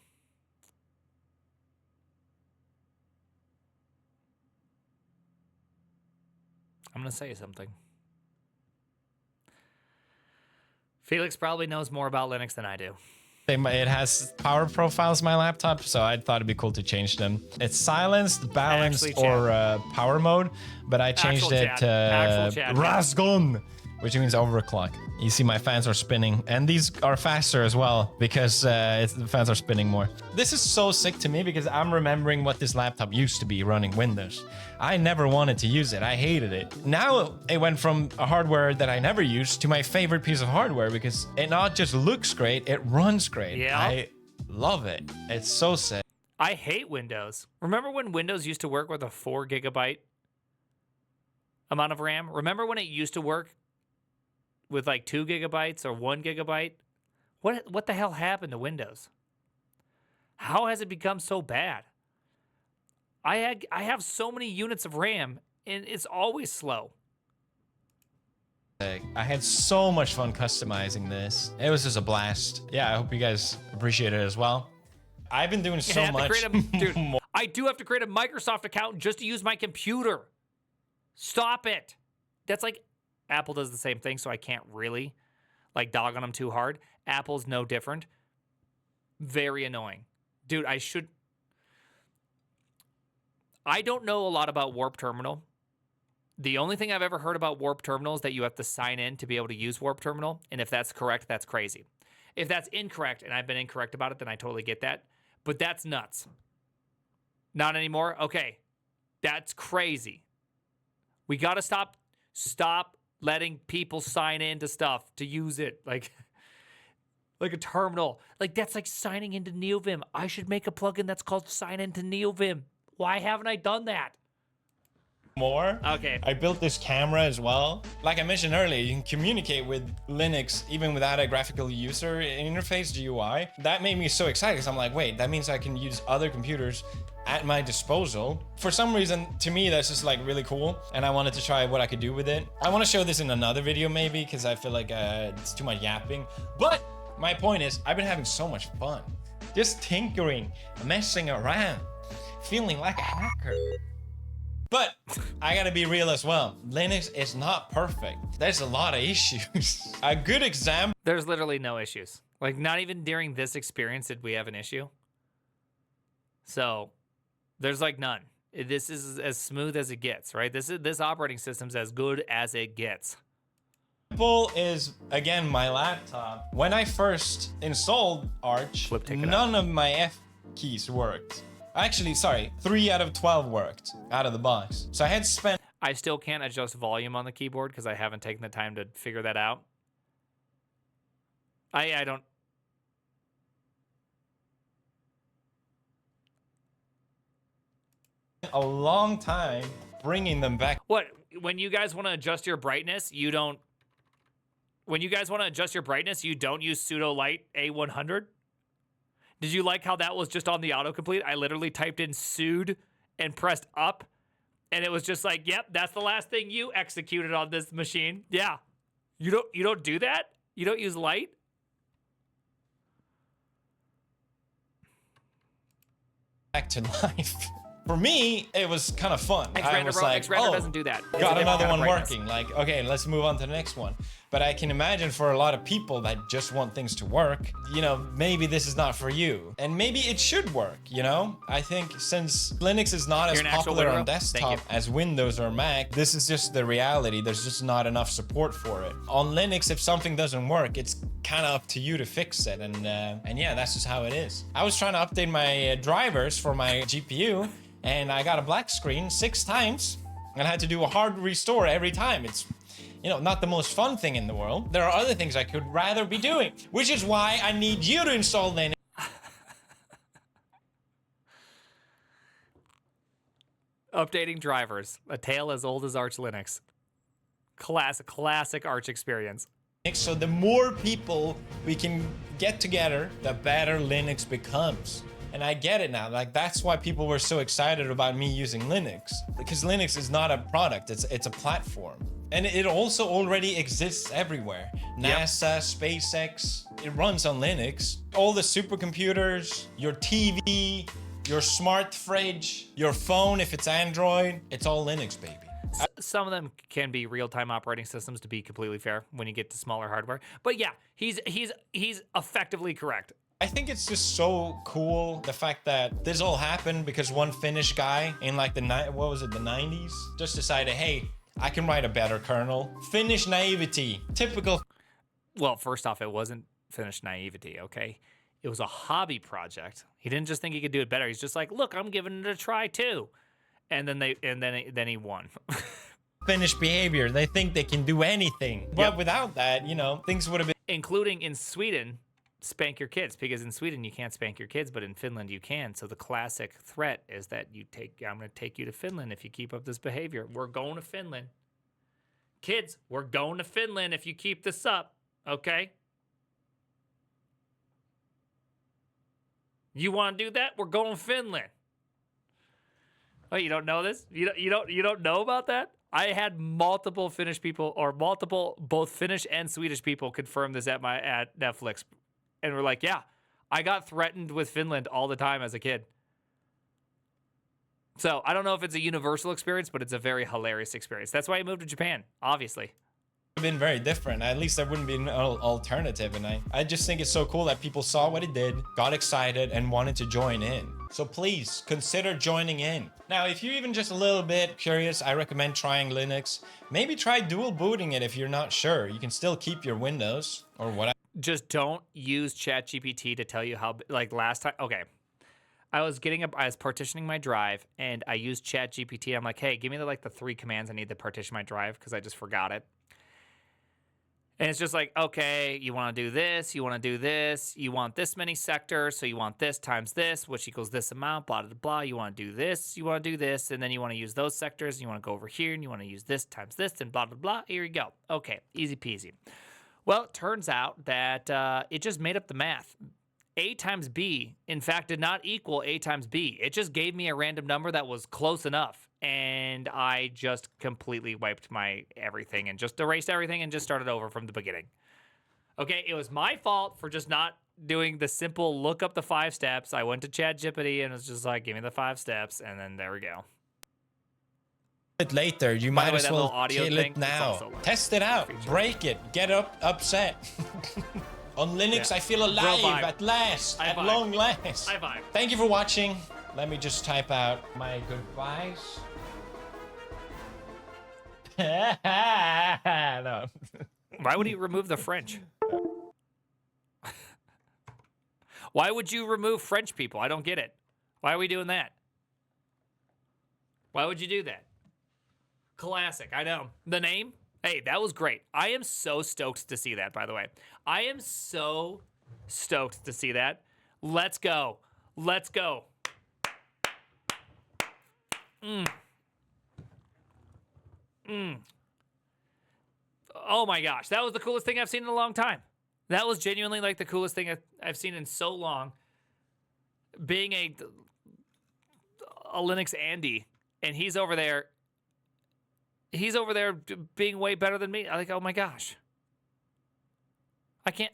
I'm going to say something. Felix probably knows more about Linux than I do. It has power profiles, my laptop, so I thought it'd be cool to change them. It's silenced, balanced, or power mode, but I changed it to Rasgon, which means overclock. You see my fans are spinning, and these are faster as well because the fans are spinning more. This is so sick to me because I'm remembering what this laptop used to be running Windows. I never wanted to use it. I hated it. Now it went from a hardware that I never used to my favorite piece of hardware because it not just looks great, it runs great. Yeah. I love it. It's so sick. I hate Windows. Remember when Windows used to work with a 4 GB amount of RAM? Remember when it used to work with like 2 GB or 1 GB? What the hell happened to Windows? How has it become so bad? I have so many units of RAM and it's always slow. I had so much fun customizing this. It was just a blast. Yeah, I hope you guys appreciate it as well. I've been doing so much. Dude, I do have to create a Microsoft account just to use my computer. Stop it. That's like Apple does the same thing, so I can't really like dog on them too hard. Apple's no different. Very annoying. Dude, I don't know a lot about Warp Terminal. The only thing I've ever heard about Warp Terminal is that you have to sign in to be able to use Warp Terminal, and if that's correct, that's crazy. If that's incorrect, and I've been incorrect about it, then I totally get that. But that's nuts. Not anymore? Okay. That's crazy. We got to stop letting people sign into stuff to use it. Like a terminal. Like, that's like signing into NeoVim. I should make a plugin that's called Sign Into NeoVim. Why haven't I done that? More. Okay. I built this camera as well. Like I mentioned earlier, you can communicate with Linux even without a graphical user interface, GUI. That made me so excited because I'm like, wait, that means I can use other computers at my disposal. For some reason, to me, that's just like really cool. And I wanted to try what I could do with it. I want to show this in another video maybe because I feel like it's too much yapping. But my point is, I've been having so much fun. Just tinkering, messing around, feeling like a hacker. But I gotta be real as well. Linux is not perfect. There's a lot of issues. A good example. There's literally no issues. Like, not even during this experience did we have an issue. So there's like none. This is as smooth as it gets, right? This operating system's as good as it gets. Example is, again, my laptop. When I first installed Arch, none of my F keys worked. Actually, sorry, 3 out of 12 worked out of the box. So I had spent... I still can't adjust volume on the keyboard because I haven't taken the time to figure that out. I don't. A long time bringing them back. What? When you guys want to adjust your brightness, you don't. When you guys want to adjust your brightness, you don't use pseudo light A100. Did you like how that was just on the autocomplete? I literally typed in "sued" and pressed up, and it was just like, "Yep, that's the last thing you executed on this machine." Yeah, you don't do that. You don't use light. Back to life. For me, it was kind of fun. I was like, X-Render doesn't do that. It's got a another different one brightness. working. Like, okay, let's move on to the next one. But I can imagine for a lot of people that just want things to work, you know, maybe this is not for you. And maybe it should work, you know? I think since Linux is not as You're an actual popular literal? on Thank desktop you. as Windows or Mac, this is just the reality. There's just not enough support for it. On Linux, if something doesn't work, it's kind of up to you to fix it. And yeah, that's just how it is. I was trying to update my drivers for my GPU, and I got a black screen 6 times, and I had to do a hard restore every time. It's, you know, not the most fun thing in the world. There are other things I could rather be doing, which is why I need you to install Linux. Updating drivers, a tale as old as Arch Linux. Classic Arch experience. So the more people we can get together, the better Linux becomes. And I get it now. Like, that's why people were so excited about me using Linux, because Linux is not a product, it's a platform. And it also already exists everywhere. NASA, SpaceX, it runs on Linux. All the supercomputers, your TV, your smart fridge, your phone if it's Android, it's all Linux, baby. Some of them can be real-time operating systems, to be completely fair, when you get to smaller hardware. But yeah, he's effectively correct. I think it's just so cool, the fact that this all happened because one Finnish guy in like the 90s just decided, hey, I can write a better kernel. Finnish naivety, typical. Well, first off, it wasn't Finnish naivety, okay? It was a hobby project. He didn't just think he could do it better. He's just like, look, I'm giving it a try too. And then he won. Finnish behavior. They think they can do anything. But Yep. without that, you know, things would have been. Including in Sweden, spank your kids, because in Sweden you can't spank your kids, but in Finland you can. So the classic threat is that I'm going to take you to Finland if you keep up this behavior. We're going to Finland. Kids, we're going to Finland if you keep this up, okay? You want to do that? We're going to Finland. Oh, you don't know this? You don't know about that? I had multiple Finnish people, or both Finnish and Swedish people, confirm this at Netflix, and we're like, yeah, I got threatened with Finland all the time as a kid. So I don't know if it's a universal experience, but it's a very hilarious experience. That's why I moved to Japan, obviously. Been very different. At least there wouldn't be an alternative. And I just think it's so cool that people saw what it did, got excited, and wanted to join in. So please consider joining in. Now, if you're even just a little bit curious, I recommend trying Linux. Maybe try dual booting it if you're not sure. You can still keep your Windows or whatever. Just don't use ChatGPT to tell you how, like last time. Okay. I was partitioning my drive, and I used ChatGPT. I'm like, hey, give me the 3 commands I need to partition my drive, because I just forgot it. And it's just like, okay, you want to do this, you want to do this, you want this many sectors, so you want this times this, which equals this amount, blah, blah, blah. You want to do this, you want to do this, and then you want to use those sectors, and you want to go over here, and you want to use this times this, and blah, blah, blah. Here you go. Okay, easy peasy. Well, it turns out that it just made up the math. A times B, in fact, did not equal A times B. It just gave me a random number that was close enough. And I just completely wiped my everything and just erased everything and just started over from the beginning. Okay, it was my fault for just not doing the simple look up the 5 steps. I went to ChatGPT and it was just like, give me the 5 steps. And then there we go. Bit later, you By might the way, as that well little audio kill thing, it it's now. also like Test it out, feature. break it, get upset. On Linux, Yeah. I feel Real alive vibe. at last, High at vibe. long last. High vibe. Thank you for watching. Let me just type out my goodbyes. No. Why would he remove the French? Why would you remove French people? I don't get it. Why are we doing that? Why would you do that? Classic. I know. The name? Hey, that was great. I am so stoked to see that, by the way. I am so stoked to see that. Let's go. Let's go. Oh my gosh. That was the coolest thing I've seen in a long time. That was genuinely like the coolest thing I've seen in so long. Being a Linux Andy, and he's over there being way better than me. I'm like, oh my gosh. I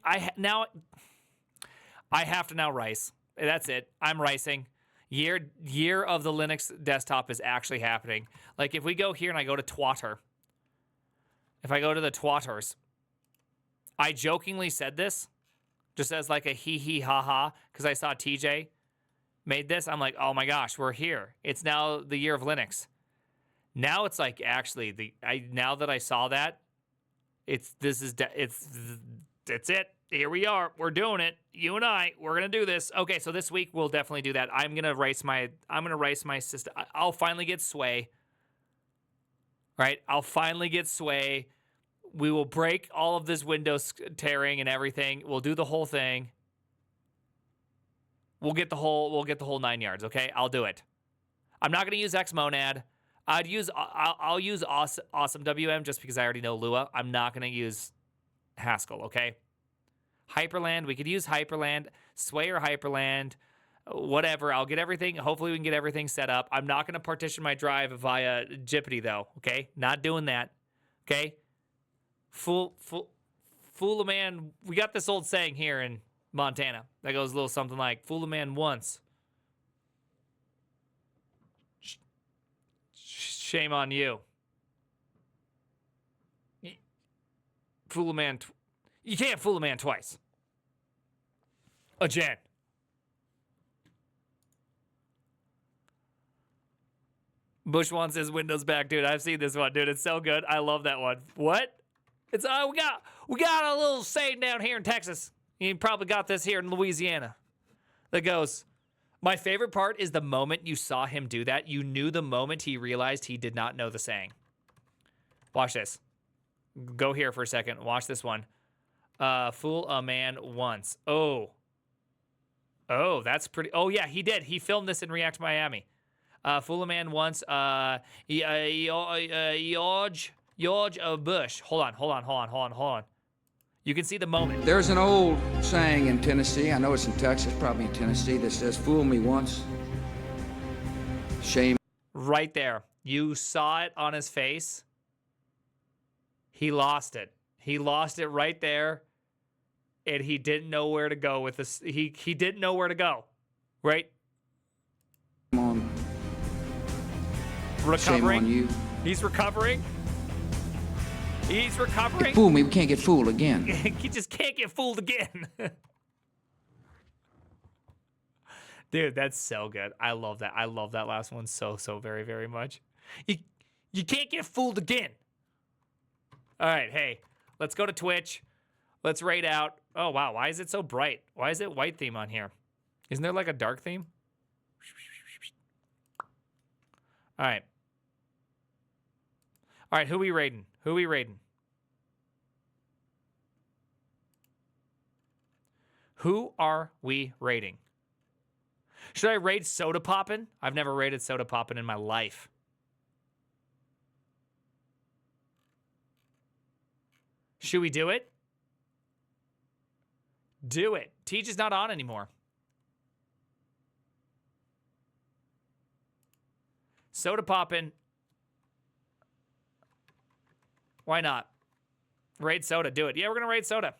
have to now rice. That's it. I'm ricing. Year of the Linux desktop is actually happening. Like if we go here and I go to Twatter, if I go to the Twatters, I jokingly said this just as like a hee hee ha ha because I saw TJ made this. I'm like, oh my gosh, we're here. It's now the year of Linux. Now it's like actually now that I saw that, it's it. Here we are. We're doing it. You and I, we're gonna do this. Okay, so this week we'll definitely do that. I'm gonna race my system. I'll finally get Sway. Right? I'll finally get Sway. We will break all of this Windows tearing and everything. We'll do the whole thing. We'll get the whole 9 yards, okay? I'll do it. I'm not gonna use Xmonad. I'll use Awesome WM just because I already know Lua. I'm not gonna use Haskell, okay? Hyperland, we could use Hyperland, Sway or Hyperland, whatever. I'll get everything. Hopefully we can get everything set up. I'm not going to partition my drive via Jippity though, okay? Not doing that, okay? Fool a man. We got this old saying here in Montana that goes a little something like, fool a man once. Shame on you. Fool a man. You can't fool a man twice. Again. Bush wants his Windows back, dude. I've seen this one, dude. It's so good. I love that one. What? It's we got a little saying down here in Texas. You probably got this here in Louisiana. That goes, my favorite part is the moment you saw him do that. You knew the moment he realized he did not know the saying. Watch this. Go here for a second. Watch this one. Fool a man once. Oh, that's pretty. Oh yeah, he did. He filmed this in React Miami. Fool a man once. George Bush. Hold on. You can see the moment. There's an old saying in Tennessee, I know it's in Texas, probably in Tennessee, that says, fool me once, shame. Right there. You saw it on his face. He lost it. He lost it right there. And he didn't know where to go with this. He didn't know where to go. Right? Come on. Recovering. Shame on you. He's recovering. He's recovering. Fool me, we can't get fooled again. He just can't get fooled again. Dude, that's so good. I love that. I love that last one so very, very much. You can't get fooled again. All right, hey, let's go to Twitch. Let's raid out. Oh, wow. Why is it so bright? Why is it white theme on here? Isn't there like a dark theme? All right. All right, who we raiding? Who we raiding? Who are we raiding? Should I raid Soda Poppin'? I've never raided Soda Poppin' in my life. Should we do it? Do it. Teach is not on anymore. Soda Poppin'. Why not? Raid Soda. Do it. Yeah, we're going to raid Soda.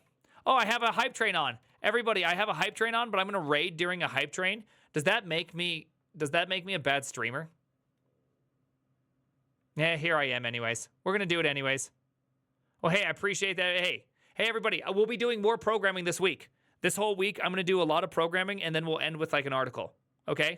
Oh, I have a hype train on. Everybody, I have a hype train on, but I'm going to raid during a hype train. Does that make me a bad streamer? Yeah, here I am anyways. We're going to do it anyways. Well, hey, I appreciate that. Hey, everybody, we'll be doing more programming this week. This whole week, I'm going to do a lot of programming, and then we'll end with like an article. Okay?